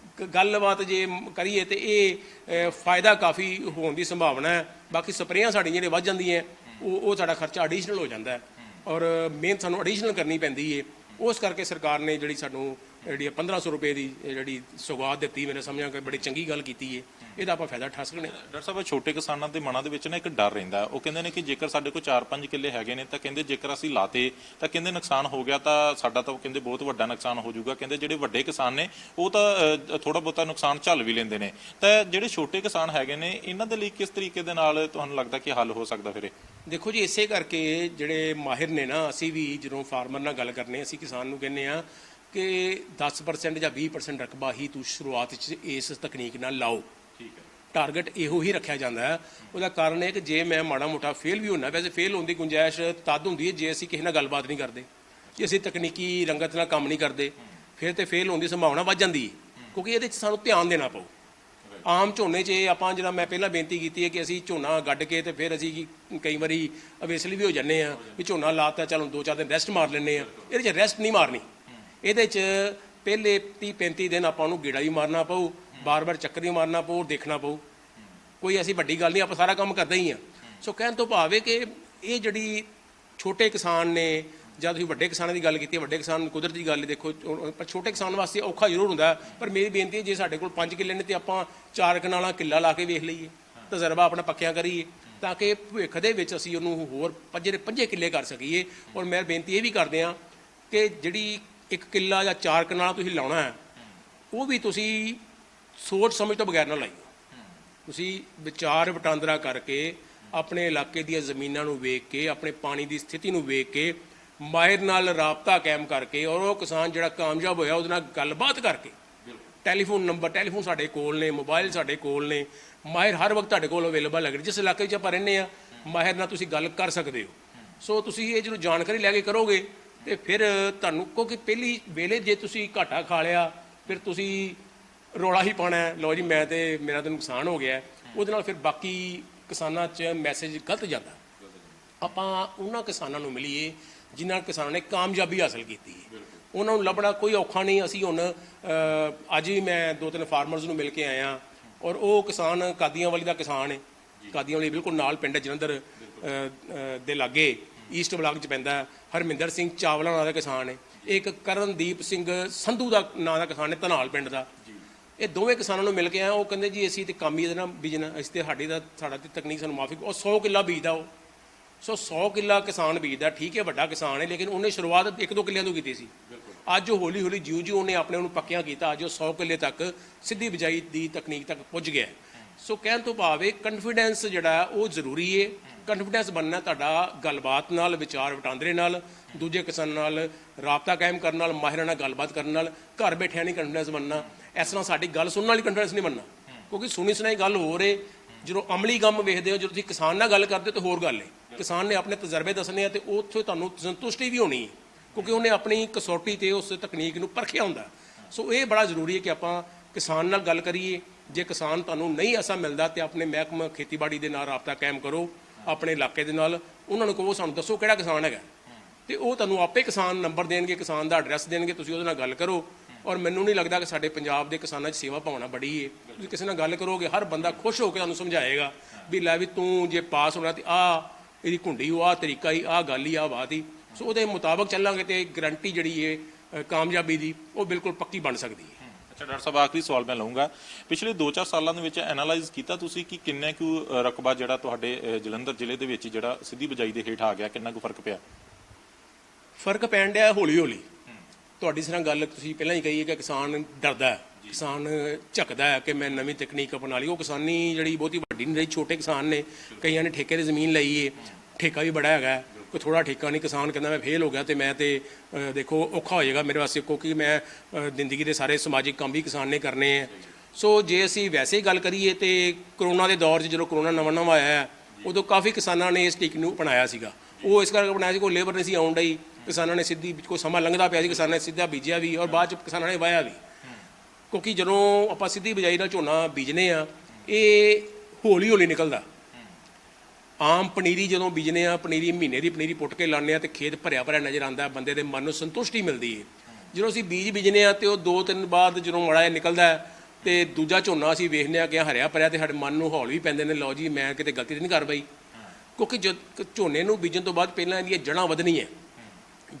ਗੱਲਬਾਤ ਜੇ ਕਰੀਏ ਤੇ ਇਹ ਫਾਇਦਾ ਕਾਫੀ ਹੋਣ ਦੀ ਸੰਭਾਵਨਾ ਹੈ। ਬਾਕੀ ਸਪਰੇਆਂ ਸਾਡੀਆਂ ਜਿਹੜੀਆਂ ਵੱਧ ਜਾਂਦੀਆਂ, ਉਹ ਸਾਡਾ ਖਰਚਾ ਐਡੀਸ਼ਨਲ ਹੋ ਜਾਂਦਾ ਹੈ ਔਰ ਮਿਹਨਤ ਸਾਨੂੰ ਐਡੀਸ਼ਨਲ ਕਰਨੀ ਪੈਂਦੀ ਹੈ। ਉਸ ਕਰਕੇ ਸਰਕਾਰ ਨੇ ਜਿਹੜੀ ਸਾਨੂੰ ਜਿਹੜੀ 1500 ਰੁਪਏ ਦੀ ਜਿਹੜੀ ਸੌਗਾਤ ਦਿੱਤੀ, ਮੇਰੇ ਸਮਝਾਂ ਕਿ ਬੜੀ ਚੰਗੀ ਗੱਲ ਕੀਤੀ ਹੈ, ਇਹਦਾ ਆਪਾਂ ਫਾਇਦਾ ਠਾ ਸਕਦੇ। ਡਾਕਟਰ ਸਾਹਿਬ, ਛੋਟੇ ਕਿਸਾਨਾਂ ਦੇ ਮਨਾਂ ਦੇ ਵਿੱਚ ਨਾ ਇੱਕ ਡਰ ਰਹਿੰਦਾ, ਉਹ ਕਹਿੰਦੇ ਨੇ ਕਿ ਜੇਕਰ ਸਾਡੇ ਕੋਲ 4-5 ਕਿੱਲੇ ਹੈਗੇ ਨੇ ਤਾਂ ਕਹਿੰਦੇ ਜੇਕਰ ਅਸੀਂ ਲਾਤੇ ਤਾਂ ਕਹਿੰਦੇ ਨੁਕਸਾਨ ਹੋ ਗਿਆ ਤਾਂ ਸਾਡਾ ਤਾਂ ਕਹਿੰਦੇ ਬਹੁਤ ਵੱਡਾ ਨੁਕਸਾਨ ਹੋ ਜਾਊਗਾ। ਕਹਿੰਦੇ ਜਿਹੜੇ ਵੱਡੇ ਕਿਸਾਨ ਨੇ ਉਹ ਤਾਂ ਥੋੜਾ ਬਹੁਤਾ ਨੁਕਸਾਨ ਝੱਲ ਵੀ ਲੈਂਦੇ ਨੇ, ਤਾਂ ਜਿਹੜੇ ਛੋਟੇ ਕਿਸਾਨ ਹੈਗੇ ਨੇ ਇਹਨਾਂ ਦੇ ਲਈ ਕਿਸ ਤਰੀਕੇ ਦੇ ਨਾਲ ਤੁਹਾਨੂੰ ਲੱਗਦਾ ਕਿ ਹੱਲ ਹੋ ਸਕਦਾ? ਫਿਰ ਦੇਖੋ ਜੀ, ਇਸੇ ਕਰਕੇ ਜਿਹੜੇ ਮਾਹਿਰ ਨੇ ਨਾ, ਅਸੀਂ ਵੀ ਜਦੋਂ ਫਾਰਮਰ ਨਾਲ ਗੱਲ ਕਰਨੇ, ਅਸੀਂ ਕਿਸਾਨ ਨੂੰ ਕਹਿੰਦੇ ਆ ਕਿ 10% ਜਾਂ 20% ਰਕਬਾ ਹੀ ਤੂੰ ਸ਼ੁਰੂਆਤ 'ਚ ਇਸ ਤਕਨੀਕ ਨਾਲ ਲਾਓ। ਠੀਕ ਹੈ, ਟਾਰਗੇਟ ਇਹੋ ਹੀ ਰੱਖਿਆ ਜਾਂਦਾ ਹੈ। ਉਹਦਾ ਕਾਰਨ ਹੈ ਕਿ ਜੇ ਮੈਂ ਮਾੜਾ ਮੋਟਾ ਫੇਲ ਵੀ ਹੋਣਾ, ਵੈਸੇ ਫੇਲ ਹੋਣ ਦੀ ਗੁੰਜਾਇਸ਼ ਤਦ ਹੁੰਦੀ ਹੈ ਜੇ ਅਸੀਂ ਕਿਸੇ ਨਾਲ ਗੱਲਬਾਤ ਨਹੀਂ ਕਰਦੇ, ਜੇ ਅਸੀਂ ਤਕਨੀਕੀ ਰੰਗਤ ਨਾਲ ਕੰਮ ਨਹੀਂ ਕਰਦੇ, ਫਿਰ ਤੇ ਫੇਲ ਹੋਣ ਦੀ ਸੰਭਾਵਨਾ ਵੱਧ ਜਾਂਦੀ ਹੈ, ਕਿਉਂਕਿ ਇਹਦੇ 'ਚ ਸਾਨੂੰ ਧਿਆਨ ਦੇਣਾ ਪਊ। ਆਮ ਝੋਨੇ 'ਚ ਆਪਾਂ ਜਿਹੜਾ ਮੈਂ ਪਹਿਲਾਂ ਬੇਨਤੀ ਕੀਤੀ ਹੈ ਕਿ ਅਸੀਂ ਝੋਨਾ ਗੱਡ ਕੇ ਤੇ ਫਿਰ ਅਸੀਂ ਕਈ ਵਾਰੀ ਅਵੇਸਲੀ ਵੀ ਹੋ ਜਾਂਦੇ ਆ ਵੀ ਝੋਨਾ ਲਾਤਾ ਚਲੋ 2-4 ਦਿਨ ਰੈਸਟ ਮਾਰ ਲੈਂਦੇ ਆ। ਇਹਦੇ 'ਚ ਰੈਸਟ ਨਹੀਂ ਮਾਰਨੀ, ਇਹਦੇ 'ਚ ਪਹਿਲੇ 30-35 ਦਿਨ ਆਪਾਂ ਨੂੰ ਗੇੜਾ ਵੀ ਮਾਰਨਾ ਪਊ, ਬਾਰ-ਬਾਰ ਚੱਕਰ ਵੀ ਮਾਰਨਾ ਪਊ, ਦੇਖਣਾ ਪਊ। ਕੋਈ ਐਸੀ ਵੱਡੀ ਗੱਲ ਨਹੀਂ, ਆਪਾਂ ਸਾਰਾ ਕੰਮ ਕਰਦੇ ਹੀ ਆ। ਸੋ ਕਹਿਣ ਤੋਂ ਭਾਵ ਹੈ ਕਿ ਇਹ ਜਿਹੜੀ ਛੋਟੇ ਕਿਸਾਨ ਨੇ, ਜਾਂ ਤੁਸੀਂ ਵੱਡੇ ਕਿਸਾਨਾਂ ਦੀ ਗੱਲ ਕੀਤੀ ਹੈ, ਵੱਡੇ ਕਿਸਾਨ ਕੁਦਰਤੀ ਗੱਲ ਦੇਖੋ, ਪਰ ਛੋਟੇ ਕਿਸਾਨ ਵਾਸਤੇ ਔਖਾ ਜ਼ਰੂਰ ਹੁੰਦਾ। ਪਰ ਮੇਰੀ ਬੇਨਤੀ ਹੈ ਜੇ ਸਾਡੇ ਕੋਲ 5 ਕਿੱਲੇ ਨੇ ਤੇ ਆਪਾਂ 4 ਕਨਾਲਾਂ ਕਿੱਲਾ ਲਾ ਕੇ ਵੇਖ ਲਈਏ, ਤਜਰਬਾ ਆਪਣਾ ਪੱਕਿਆ ਕਰੀਏ, ਤਾਂ ਕਿ ਭਵਿੱਖ ਦੇ ਵਿੱਚ ਅਸੀਂ ਉਹਨੂੰ ਹੋਰ 5 ਕਿੱਲੇ ਕਰ ਸਕੀਏ। ਔਰ ਮੈਂ ਬੇਨਤੀ ਇਹ ਵੀ ਕਰਦੇ ਹਾਂ ਕਿ ਜਿਹੜੀ 1 ਕਿੱਲਾ ਜਾਂ 4 ਕਨਾਲਾਂ ਤੁਸੀਂ ਲਾਉਣਾ ਹੈ, ਉਹ ਵੀ ਤੁਸੀਂ ਸੋਚ ਸਮਝ ਤੋਂ ਬਗੈਰ ਨਾ ਲਾਈਓ। ਤੁਸੀਂ ਵਿਚਾਰ ਵਟਾਂਦਰਾ ਕਰਕੇ ਆਪਣੇ ਇਲਾਕੇ ਦੀਆਂ ਜ਼ਮੀਨਾਂ ਨੂੰ ਵੇਖ ਕੇ, ਆਪਣੇ ਪਾਣੀ ਦੀ ਸਥਿਤੀ ਨੂੰ ਵੇਖ ਕੇ, ਮਾਹਿਰ ਨਾਲ ਰਾਬਤਾ ਕਾਇਮ ਕਰਕੇ, ਔਰ ਉਹ ਕਿਸਾਨ ਜਿਹੜਾ ਕਾਮਯਾਬ ਹੋਇਆ ਉਹਦੇ ਨਾਲ ਗੱਲਬਾਤ ਕਰਕੇ, ਟੈਲੀਫੋਨ ਸਾਡੇ ਕੋਲ ਨੇ, ਮੋਬਾਈਲ ਸਾਡੇ ਕੋਲ ਨੇ, ਮਾਹਿਰ ਹਰ ਵਕਤ ਤੁਹਾਡੇ ਕੋਲ ਅਵੇਲੇਬਲ ਹੈ। ਜਿਸ ਇਲਾਕੇ 'ਚ ਆਪਾਂ ਰਹਿੰਦੇ ਹਾਂ, ਮਾਹਿਰ ਨਾਲ ਤੁਸੀਂ ਗੱਲ ਕਰ ਸਕਦੇ ਹੋ। ਸੋ ਤੁਸੀਂ ਇਹ ਜਦੋਂ ਜਾਣਕਾਰੀ ਲੈ ਕੇ ਕਰੋਗੇ ਤੇ ਫਿਰ ਤੁਹਾਨੂੰ, ਕਿਉਂਕਿ ਪਹਿਲੀ ਵੇਲੇ ਜੇ ਤੁਸੀਂ ਘਾਟਾ ਖਾ ਲਿਆ ਫਿਰ ਤੁਸੀਂ ਰੌਲਾ ਹੀ ਪਾਉਣਾ, ਲਓ ਜੀ ਮੈਂ ਤੇ ਮੇਰਾ ਤਾਂ ਨੁਕਸਾਨ ਹੋ ਗਿਆ, ਉਹਦੇ ਨਾਲ ਫਿਰ ਬਾਕੀ ਕਿਸਾਨਾਂ 'ਚ ਮੈਸੇਜ ਗਲਤ ਜਾਂਦਾ। ਆਪਾਂ ਉਹਨਾਂ ਕਿਸਾਨਾਂ ਨੂੰ ਮਿਲੀਏ ਜਿਨ੍ਹਾਂ ਕਿਸਾਨਾਂ ਨੇ ਕਾਮਯਾਬੀ ਹਾਸਲ ਕੀਤੀ ਹੈ, ਉਹਨਾਂ ਨੂੰ ਲੱਭਣਾ ਕੋਈ ਔਖਾ ਨਹੀਂ। ਅਸੀਂ ਹੁਣ ਅੱਜ ਵੀ ਮੈਂ 2-3 ਫਾਰਮਰਸ ਨੂੰ ਮਿਲ ਕੇ ਆਇਆ, ਔਰ ਉਹ ਕਿਸਾਨ ਕਾਦੀਆਂ ਵਾਲੀ ਦਾ ਕਿਸਾਨ ਹੈ, ਕਾਦੀਆਂ ਵਾਲੀ ਬਿਲਕੁਲ ਨਾਲ ਪਿੰਡ ਜਲੰਧਰ ਦੇ ਲਾਗੇ ਈਸਟ ਬਲਾਕ 'ਚ ਪੈਂਦਾ। ਹਰਮਿੰਦਰ ਸਿੰਘ ਚਾਵਲਾ ਨਾਂ ਦਾ ਕਿਸਾਨ ਹੈ, ਇੱਕ ਕਰਨਦੀਪ ਸਿੰਘ ਸੰਧੂ ਦਾ ਨਾਂ ਦਾ ਕਿਸਾਨ ਹੈ ਧਨਾਲ ਪਿੰਡ ਦਾ। ਇਹ ਦੋਵੇਂ ਕਿਸਾਨਾਂ ਨੂੰ ਮਿਲ ਕੇ ਆਇਆ, ਉਹ ਕਹਿੰਦੇ ਜੀ ਅਸੀਂ ਤੇ ਕੰਮ ਹੀ ਇਹਦੇ ਨਾਲ ਬੀਜਣਾ, ਅਸੀਂ ਤੇ ਸਾਡਾ ਤੇ ਤਕਨੀਕ ਸਾਨੂੰ ਮਾਫੀ। ਉਹ 100 ਕਿੱਲਾ ਬੀਜਦਾ ਉਹ। ਸੋ 100 ਕਿੱਲਾ ਕਿਸਾਨ ਬੀਜਦਾ, ਠੀਕ ਹੈ ਵੱਡਾ ਕਿਸਾਨ ਹੈ, ਲੇਕਿਨ ਉਹਨੇ ਸ਼ੁਰੂਆਤ 1-2 ਕਿੱਲਿਆਂ ਤੋਂ ਕੀਤੀ ਸੀ। ਅੱਜ ਉਹ ਹੌਲੀ-ਹੌਲੀ ਜਿਉਂ ਉਹਨੇ ਆਪਣੇ ਉਹਨੂੰ ਪੱਕਿਆਂ ਕੀਤਾ, ਅੱਜ ਉਹ 100 ਕਿੱਲੇ ਤੱਕ ਸਿੱਧੀ ਬਿਜਾਈ ਦੀ ਤਕਨੀਕ ਤੱਕ ਪੁੱਜ ਗਿਆ। ਸੋ ਕਹਿਣ ਤੋਂ ਭਾਵ ਇਹ ਕਨਫੀਡੈਂਸ ਜਿਹੜਾ ਉਹ ਜ਼ਰੂਰੀ ਹੈ। ਕਨਫੀਡੈਂਸ ਬਣਨਾ ਤੁਹਾਡਾ ਗੱਲਬਾਤ ਨਾਲ, ਵਿਚਾਰ ਵਟਾਂਦਰੇ ਨਾਲ, ਦੂਜੇ ਕਿਸਾਨਾਂ ਨਾਲ ਰਾਬਤਾ ਕਾਇਮ ਕਰਨ ਨਾਲ, ਮਾਹਿਰਾਂ ਨਾਲ ਗੱਲਬਾਤ ਕਰਨ ਨਾਲ। ਘਰ ਬੈਠਿਆਂ ਨਹੀਂ ਕਨਫੀਡੈਂਸ ਬਣਨਾ, ਇਸ ਤਰ੍ਹਾਂ ਸਾਡੀ ਗੱਲ ਸੁਣਨ ਵਾਲੀ ਕਨਫੀਡੈਂਸ ਨਹੀਂ ਬਣਨਾ, ਕਿਉਂਕਿ ਸੁਣੀ ਸੁਣਾਈ ਗੱਲ ਹੋ ਰਹੇ। ਜਦੋਂ ਅਮਲੀ ਕੰਮ ਵੇਖਦੇ ਹੋ, ਜਦੋਂ ਤੁਸੀਂ ਕਿਸਾਨ ਨਾਲ ਗੱਲ ਕਰਦੇ ਹੋ ਤਾਂ ਹੋਰ ਗੱਲ ਹੈ। ਕਿਸਾਨ ਨੇ ਆਪਣੇ ਤਜਰਬੇ ਦੱਸਣੇ ਆ ਤੇ ਉੱਥੇ ਤੁਹਾਨੂੰ ਸੰਤੁਸ਼ਟੀ ਵੀ ਹੋਣੀ ਹੈ, ਕਿਉਂਕਿ ਉਹਨੇ ਆਪਣੀ ਕਸੌਟੀ ਤੇ ਉਸ ਤਕਨੀਕ ਨੂੰ ਪਰਖਿਆ ਹੁੰਦਾ। ਸੋ ਇਹ ਬੜਾ ਜ਼ਰੂਰੀ ਹੈ ਕਿ ਆਪਾਂ ਕਿਸਾਨ ਨਾਲ ਗੱਲ ਕਰੀਏ। ਜੇ ਕਿਸਾਨ ਤੁਹਾਨੂੰ ਨਹੀਂ ਐਸਾ ਮਿਲਦਾ ਤੇ ਆਪਣੇ ਮਹਿਕਮਾ ਖੇਤੀਬਾੜੀ ਦੇ ਨਾਲ ਰਾਬਤਾ ਕਾਇਮ ਕਰੋ, ਆਪਣੇ ਇਲਾਕੇ ਦੇ ਨਾਲ, ਉਹਨਾਂ ਨੂੰ ਕਹੋ ਸਾਨੂੰ ਦੱਸੋ ਕਿਹੜਾ ਕਿਸਾਨ ਹੈਗਾ, ਤੇ ਉਹ ਤੁਹਾਨੂੰ ਆਪੇ ਕਿਸਾਨ ਨੰਬਰ ਦੇਣਗੇ, ਕਿਸਾਨ ਦਾ ਐਡਰੈਸ ਦੇਣਗੇ, ਤੁਸੀਂ ਉਹਦੇ ਨਾਲ ਗੱਲ ਕਰੋ। ਔਰ ਮੈਨੂੰ ਨਹੀਂ ਲੱਗਦਾ ਕਿ ਸਾਡੇ ਪੰਜਾਬ ਦੇ ਕਿਸਾਨਾਂ 'ਚ ਸੇਵਾ ਭਾਵਨਾ ਬੜੀ ਹੈ। ਤੁਸੀਂ ਕਿਸੇ ਨਾਲ ਗੱਲ ਕਰੋਗੇ, ਹਰ ਬੰਦਾ ਖੁਸ਼ ਹੋ ਕੇ ਤੁਹਾਨੂੰ ਸਮਝਾਏਗਾ ਵੀ ਲੈ ਵੀ ਤੂੰ ਜੇ ਪਾਸ ਹੋਣਾ ਤੇ ਇਹਦੀ ਘੁੰਡੀ ਉਹ ਤਰੀਕਾ ਹੀ, ਗੱਲ ਹੀ, ਬਾਤ ਹੀ। ਸੋ ਉਹਦੇ ਮੁਤਾਬਕ ਚੱਲਾਂਗੇ ਤੇ ਗਰੰਟੀ ਜਿਹੜੀ ਹੈ ਕਾਮਯਾਬੀ ਦੀ ਉਹ ਬਿਲਕੁਲ ਪੱਕੀ ਬਣ ਸਕਦੀ ਹੈ। ਅੱਛਾ ਡਾਕਟਰ ਸਾਹਿਬ, ਆਖਰੀ ਸਵਾਲ ਮੈਂ ਲਵਾਂਗਾ। ਪਿਛਲੇ 2-4 ਸਾਲਾਂ ਦੇ ਵਿੱਚ ਐਨਾਲਾਈਜ਼ ਕੀਤਾ ਤੁਸੀਂ ਕਿ ਕਿੰਨਾ ਕੁ ਰਕਬਾ ਜਿਹੜਾ ਤੁਹਾਡੇ ਜਲੰਧਰ ਜ਼ਿਲ੍ਹੇ ਦੇ ਵਿੱਚ ਜਿਹੜਾ ਸਿੱਧੀ ਬਿਜਾਈ ਦੇ ਹੇਠ ਆ ਗਿਆ, ਕਿੰਨਾ ਕੁ ਫਰਕ ਪਿਆ? ਫਰਕ ਪੈਣ ਡਿਆ ਹੌਲੀ-ਹੌਲੀ। ਤੁਹਾਡੀ ਤਰ੍ਹਾਂ ਗੱਲ ਤੁਸੀਂ ਪਹਿਲਾਂ ਹੀ ਕਹੀ ਹੈ ਕਿ ਕਿਸਾਨ ਡਰਦਾ, ਕਿਸਾਨ ਝੱਕਦਾ ਹੈ ਕਿ ਮੈਂ ਨਵੀਂ ਤਕਨੀਕ ਅਪਣਾ ਲਈ। ਉਹ ਕਿਸਾਨੀ ਜਿਹੜੀ ਬਹੁਤੀ ਵੱਡੀ ਨਹੀਂ ਰਹੀ, ਛੋਟੇ ਕਿਸਾਨ ਨੇ, ਕਈਆਂ ਨੇ ਠੇਕੇ 'ਤੇ ਜ਼ਮੀਨ ਲਈ ਹੈ, ਠੇਕਾ ਵੀ ਬੜਾ ਹੈਗਾ, ਕੋਈ ਥੋੜ੍ਹਾ ਠੇਕਾ ਨਹੀਂ। ਕਿਸਾਨ ਕਹਿੰਦਾ ਮੈਂ ਫੇਲ ਹੋ ਗਿਆ ਤੇ ਮੈਂ ਤੇ ਦੇਖੋ ਔਖਾ ਹੋ ਜਾਏਗਾ ਮੇਰੇ ਵਾਸਤੇ, ਕਿਉਂਕਿ ਮੈਂ ਜ਼ਿੰਦਗੀ ਦੇ ਸਾਰੇ ਸਮਾਜਿਕ ਕੰਮ ਵੀ ਕਿਸਾਨ ਨੇ ਕਰਨੇ ਹੈ। ਸੋ ਜੇ ਅਸੀਂ ਵੈਸੇ ਹੀ ਗੱਲ ਕਰੀਏ ਤੇ ਕਰੋਨਾ ਦੇ ਦੌਰ 'ਚ, ਜਦੋਂ ਕਰੋਨਾ ਨਵਾਂ ਆਇਆ, ਉਦੋਂ ਕਾਫੀ ਕਿਸਾਨਾਂ ਨੇ ਇਸ ਟੀਕ ਨੂੰ ਅਪਣਾਇਆ ਸੀਗਾ। ਉਹ ਇਸ ਕਰਕੇ ਅਪਣਾਇਆ ਸੀ, ਕੋਈ ਲੇਬਰ ਨਹੀਂ ਸੀ ਆਉਣ ਡਈ, ਕਿਸਾਨਾਂ ਨੇ ਸਿੱਧੀ, ਕੋਈ ਸਮਾਂ ਲੰਘਦਾ ਪਿਆ ਸੀ, ਕਿਸਾਨਾਂ ਨੇ ਸਿੱਧਾ ਬੀਜਿਆ ਵੀ, ਔਰ ਬਾਅਦ 'ਚ ਕਿਸਾਨਾਂ ਨੇ ਵਾਹਿਆ ਵੀ। ਕਿਉਂਕਿ ਜਦੋਂ ਆਪਾਂ ਸਿੱਧੀ ਬਿਜਾਈ ਨਾਲ ਝੋਨਾ ਬੀਜਨੇ ਆ, ਇਹ ਹੌਲੀ-ਹੌਲੀ ਨਿਕਲਦਾ। ਆਮ ਪਨੀਰੀ ਜਦੋਂ ਬੀਜਨੇ ਆ, ਪਨੀਰੀ ਮਹੀਨੇ ਦੀ ਪਨੀਰੀ ਪੁੱਟ ਕੇ ਲਾਉਂਦੇ ਆ ਤੇ ਖੇਤ ਭਰਿਆ ਭਰਿਆ ਨਜ਼ਰ ਆਉਂਦਾ, ਬੰਦੇ ਦੇ ਮਨ ਨੂੰ ਸੰਤੁਸ਼ਟੀ ਮਿਲਦੀ ਹੈ। ਜਦੋਂ ਅਸੀਂ ਬੀਜਨੇ ਆ ਤੇ ਉਹ 2 ਦਿਨ ਬਾਅਦ ਜਦੋਂ ਮਾੜਾ ਜਿਹਾ ਨਿਕਲਦਾ ਤੇ ਦੂਜਾ ਝੋਨਾ ਅਸੀਂ ਵੇਖਦੇ ਆ ਕਿ ਹਰਿਆ ਭਰਿਆ, ਤੇ ਸਾਡੇ ਮਨ ਨੂੰ ਹੌਲ ਵੀ ਪੈਂਦੇ ਨੇ, ਲਓ ਜੀ ਮੈਂ ਕਿਤੇ ਗਲਤੀ ਤਾਂ ਨਹੀਂ ਕਰ ਬਈ। ਕਿਉਂਕਿ ਝੋਨੇ ਨੂੰ ਬੀਜਣ ਤੋਂ ਬਾਅਦ ਪਹਿਲਾਂ ਇਹਦੀਆਂ ਜੜ੍ਹਾਂ ਵਧਣੀਆਂ,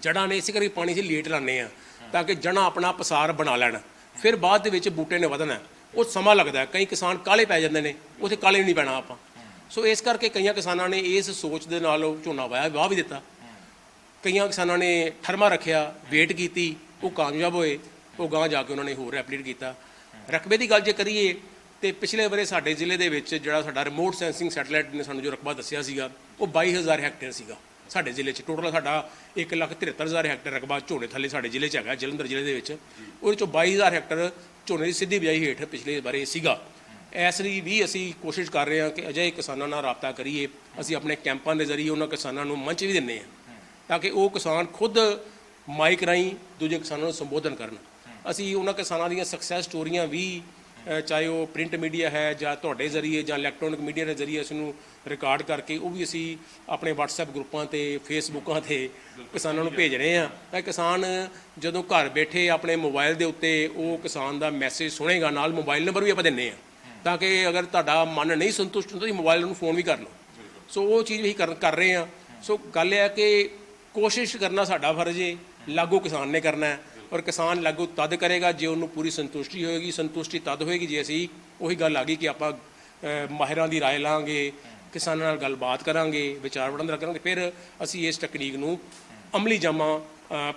ਜੜ੍ਹਾਂ ਨੇ ਇਸੇ ਕਰਕੇ ਪਾਣੀ ਅਸੀਂ ਲੇਟ ਲਾਉਂਦੇ ਆ ਤਾਂ ਕਿ ਜੜ੍ਹਾਂ ਆਪਣਾ ਪਸਾਰ ਬਣਾ ਲੈਣ, ਫਿਰ ਬਾਅਦ ਦੇ ਵਿੱਚ ਬੂਟੇ ਨੇ ਵਧਣਾ। ਉਹ ਸਮਾਂ ਲੱਗਦਾ, ਕਈ ਕਿਸਾਨ ਕਾਲੇ ਪੈ ਜਾਂਦੇ ਨੇ, ਉੱਥੇ ਕਾਲੇ ਨਹੀਂ ਪੈਣਾ ਆਪਾਂ। ਸੋ ਇਸ ਕਰਕੇ ਕਈਆਂ ਕਿਸਾਨਾਂ ਨੇ ਇਸ ਸੋਚ ਦੇ ਨਾਲ ਝੋਨਾ ਵਾਹ ਵੀ ਦਿੱਤਾ, ਕਈਆਂ ਕਿਸਾਨਾਂ ਨੇ ਠਰਮਾ ਰੱਖਿਆ, ਵੇਟ ਕੀਤੀ, ਉਹ ਕਾਮਯਾਬ ਹੋਏ, ਉਹ ਗਾਂ ਜਾ ਕੇ ਉਹਨਾਂ ਨੇ ਹੋਰ ਰੈਪਲੀਟ ਕੀਤਾ। ਰਕਬੇ ਦੀ ਗੱਲ ਜੇ ਕਰੀਏ ਤੇ ਪਿਛਲੇ ਵਰੇ ਸਾਡੇ ਜ਼ਿਲ੍ਹੇ ਦੇ ਵਿੱਚ ਜਿਹੜਾ ਸਾਡਾ ਰਿਮੋਟ ਸੈਂਸਿੰਗ ਸੈਟੇਲਾਈਟ ਨੇ ਸਾਨੂੰ ਜੋ ਰਕਬਾ ਦੱਸਿਆ ਸੀਗਾ, ਉਹ 22,000 ਹੈਕਟੇਅਰ ਸੀਗਾ ਸਾਡੇ ਜ਼ਿਲ੍ਹੇ 'ਚ। ਟੋਟਲ ਸਾਡਾ 1,73,000 ਹੈਕਟੇਅਰ ਰਕਬਾ ਝੋਨੇ ਥੱਲੇ ਸਾਡੇ ਜ਼ਿਲ੍ਹੇ 'ਚ ਹੈਗਾ, ਜਲੰਧਰ ਜ਼ਿਲ੍ਹੇ ਦੇ ਵਿੱਚ। ਉਹਦੇ 'ਚੋਂ 22,000 ਹੈਕਟੇਅਰ ਝੋਨੇ ਦੀ ਸਿੱਧੀ ਬਿਜਾਈ ਹੇਠ ਪਿਛਲੇ ਬਾਰੇ ਸੀਗਾ। ਇਸ ਲਈ ਵੀ ਅਸੀਂ ਕੋਸ਼ਿਸ਼ ਕਰ ਰਹੇ ਹਾਂ ਕਿ ਅਜਿਹੇ ਕਿਸਾਨਾਂ ਨਾਲ ਰਾਬਤਾ ਕਰੀਏ। ਅਸੀਂ ਆਪਣੇ ਕੈਂਪਾਂ ਦੇ ਜ਼ਰੀਏ ਉਹਨਾਂ ਕਿਸਾਨਾਂ ਨੂੰ ਮੰਚ ਵੀ ਦਿੰਦੇ ਹਾਂ ਤਾਂ ਕਿ ਉਹ ਕਿਸਾਨ ਖੁਦ ਮਾਈਕ ਰਾਹੀਂ ਦੂਜੇ ਕਿਸਾਨਾਂ ਨੂੰ ਸੰਬੋਧਨ ਕਰਨ। ਅਸੀਂ ਉਹਨਾਂ ਕਿਸਾਨਾਂ ਦੀਆਂ ਸਕਸੈਸ ਸਟੋਰੀਆਂ ਵੀ ਚਾਹੇ ਉਹ ਪ੍ਰਿੰਟ ਮੀਡੀਆ ਹੈ ਜਾਂ ਤੁਹਾਡੇ ਜ਼ਰੀਏ ਜਾਂ ਇਲੈਕਟ੍ਰੋਨਿਕ ਮੀਡੀਆ ਦੇ ਜ਼ਰੀਏ ਇਸ ਨੂੰ ਰਿਕਾਰਡ ਕਰਕੇ ਉਹ ਵੀ ਅਸੀਂ ਆਪਣੇ WhatsApp ਗਰੁੱਪਾਂ ਤੇ ਫੇਸਬੁੱਕਾਂ ਤੇ ਕਿਸਾਨਾਂ ਨੂੰ ਭੇਜ ਰਹੇ ਹਾਂ ਤਾਂ ਕਿਸਾਨ ਜਦੋਂ ਘਰ ਬੈਠੇ ਆਪਣੇ ਮੋਬਾਈਲ ਦੇ ਉੱਤੇ ਉਹ ਕਿਸਾਨ ਦਾ ਮੈਸੇਜ ਸੁਣੇਗਾ, ਨਾਲ ਮੋਬਾਈਲ ਨੰਬਰ ਵੀ ਆਪਾਂ ਦਿੰਦੇ ਹਾਂ ਤਾਂ ਕਿ ਅਗਰ ਤੁਹਾਡਾ ਮਨ ਨਹੀਂ ਸੰਤੁਸ਼ਟ ਹੁੰਦਾ ਤੁਸੀਂ ਮੋਬਾਈਲ ਨੂੰ ਫੋਨ ਵੀ ਕਰ ਲਓ। ਸੋ ਉਹ ਚੀਜ਼ ਵੀ ਕਰ ਰਹੇ ਹਾਂ। ਸੋ ਗੱਲ ਇਹ ਹੈ ਕਿ ਕੋਸ਼ਿਸ਼ ਕਰਨਾ ਸਾਡਾ ਫਰਜ਼ ਹੈ, ਲਾਗੂ ਕਿਸਾਨ ਨੇ ਕਰਨਾ ਹੈ ਔਰ ਕਿਸਾਨ ਲਾਗੂ ਤਦ ਕਰੇਗਾ ਜੇ ਉਹਨੂੰ ਪੂਰੀ ਸੰਤੁਸ਼ਟੀ ਹੋਏਗੀ। ਸੰਤੁਸ਼ਟੀ ਤਦ ਹੋਏਗੀ ਜੇ ਅਸੀਂ ਉਹੀ ਗੱਲ ਆ ਗਈ ਕਿ ਆਪਾਂ ਮਾਹਿਰਾਂ ਦੀ ਰਾਏ ਲਾਂਗੇ, ਕਿਸਾਨਾਂ ਨਾਲ ਗੱਲਬਾਤ ਕਰਾਂਗੇ, ਵਿਚਾਰ ਵਟਾਂਦਰਾ ਕਰਾਂਗੇ, ਫਿਰ ਅਸੀਂ ਇਸ ਟੈਕਨੀਕ ਨੂੰ ਅਮਲੀ ਜਾਮਾ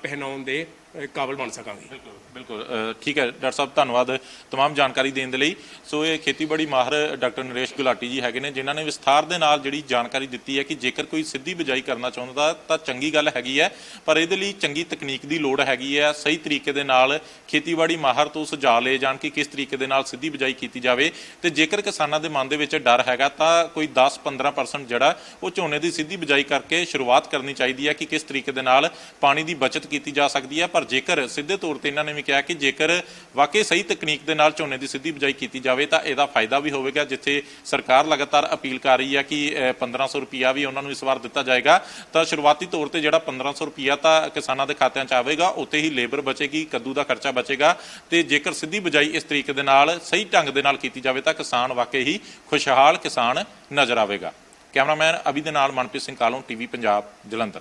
ਪਹਿਨਾਉਣ ਦੇ ਕਾਬਲ ਬਣ ਸਕਾਂਗੇ। ਬਿਲਕੁਲ ਠੀਕ ਹੈ ਡਾਕਟਰ ਸਾਹਿਬ, ਧੰਨਵਾਦ तमाम ਜਾਣਕਾਰੀ ਦੇਣ ਦੇ ਲਈ। ਸੋ ਇਹ ਖੇਤੀਬਾੜੀ ਮਾਹਰ ਡਾਕਟਰ ਨਰੇਸ਼ ਗੁਲਾਟੀ ਜੀ ਹੈਗੇ ਨੇ ਜਿਨ੍ਹਾਂ ਨੇ ਵਿਸਥਾਰ ਦੇ ਨਾਲ ਜਿਹੜੀ ਜਾਣਕਾਰੀ ਦਿੱਤੀ ਹੈ ਕਿ ਜੇਕਰ ਕੋਈ ਸਿੱਧੀ ਬਿਜਾਈ ਕਰਨਾ ਚਾਹੁੰਦਾ ਤਾਂ ਚੰਗੀ ਗੱਲ ਹੈਗੀ ਹੈ, ਪਰ ਇਹਦੇ ਲਈ ਚੰਗੀ ਤਕਨੀਕ ਦੀ ਲੋੜ ਹੈਗੀ ਹੈ। ਸਹੀ ਤਰੀਕੇ ਦੇ ਨਾਲ ਖੇਤੀਬਾੜੀ ਮਾਹਰ ਤੋਂ ਸੁਝਾਅ ਲਏ ਜਾਣ ਕਿ ਕਿਸ ਤਰੀਕੇ ਦੇ ਨਾਲ ਸਿੱਧੀ ਬਿਜਾਈ ਕੀਤੀ ਜਾਵੇ ਤੇ ਜੇਕਰ ਕਿਸਾਨਾਂ ਦੇ ਮਨ ਦੇ ਵਿੱਚ ਡਰ ਹੈਗਾ ਤਾਂ ਕੋਈ 10-15% ਜਿਹੜਾ ਉਹ ਝੋਨੇ ਦੀ ਸਿੱਧੀ ਬਿਜਾਈ ਕਰਕੇ ਸ਼ੁਰੂਆਤ ਕਰਨੀ ਚਾਹੀਦੀ ਹੈ ਕਿ ਕਿਸ ਤਰੀਕੇ ਦੇ ਨਾਲ ਪਾਣੀ ਦੀ ਬਚਤ ਕੀਤੀ ਜਾ ਸਕਦੀ ਹੈ। ਪਰ ਜੇਕਰ ਸਿੱਧੇ ਤੌਰ ਤੇ ਇਹਨਾਂ ਨੇ ਵੀ ਕਿਹਾ ਕਿ ਜੇਕਰ ਵਾਕਈ ਸਹੀ ਤਕਨੀਕ ਦੇ ਨਾਲ ਝੋਨੇ ਦੀ ਸਿੱਧੀ ਬਿਜਾਈ ਕੀਤੀ ਜਾਵੇ ਤਾਂ ਇਹਦਾ ਫਾਇਦਾ ਵੀ ਹੋਵੇਗਾ। ਜਿੱਥੇ ਸਰਕਾਰ ਲਗਾਤਾਰ ਅਪੀਲ ਕਰ ਰਹੀ ਹੈ ਕਿ 1500 ਰੁਪਿਆ ਵੀ ਉਹਨਾਂ ਨੂੰ ਇਸ ਵਾਰ ਦਿੱਤਾ ਜਾਏਗਾ ਤਾਂ ਸ਼ੁਰੂਆਤੀ ਤੌਰ ਤੇ ਜਿਹੜਾ 1500 ਰੁਪਿਆ ਤਾਂ ਕਿਸਾਨਾਂ ਦੇ ਖਾਤਿਆਂ 'ਚ ਆਵੇਗਾ, ਉੱਤੇ ਹੀ ਲੇਬਰ ਬਚੇਗੀ, ਕੱਦੂ ਦਾ ਖਰਚਾ ਬਚੇਗਾ ਤੇ ਜੇਕਰ ਸਿੱਧੀ ਬਿਜਾਈ ਇਸ ਤਰੀਕੇ ਦੇ ਨਾਲ ਸਹੀ ਢੰਗ ਦੇ ਨਾਲ ਕੀਤੀ ਜਾਵੇ ਤਾਂ ਕਿਸਾਨ ਵਾਕਈ ਹੀ ਖੁਸ਼ਹਾਲ ਕਿਸਾਨ ਨਜ਼ਰ ਆਵੇਗਾ। ਕੈਮਰਾਮੈਨ ਅਭੀ ਦੇ ਨਾਲ ਮਨਪ੍ਰੀਤ ਸਿੰਘ ਕਾਲੋਂ, TV ਪੰਜਾਬ, ਜਲੰਧਰ।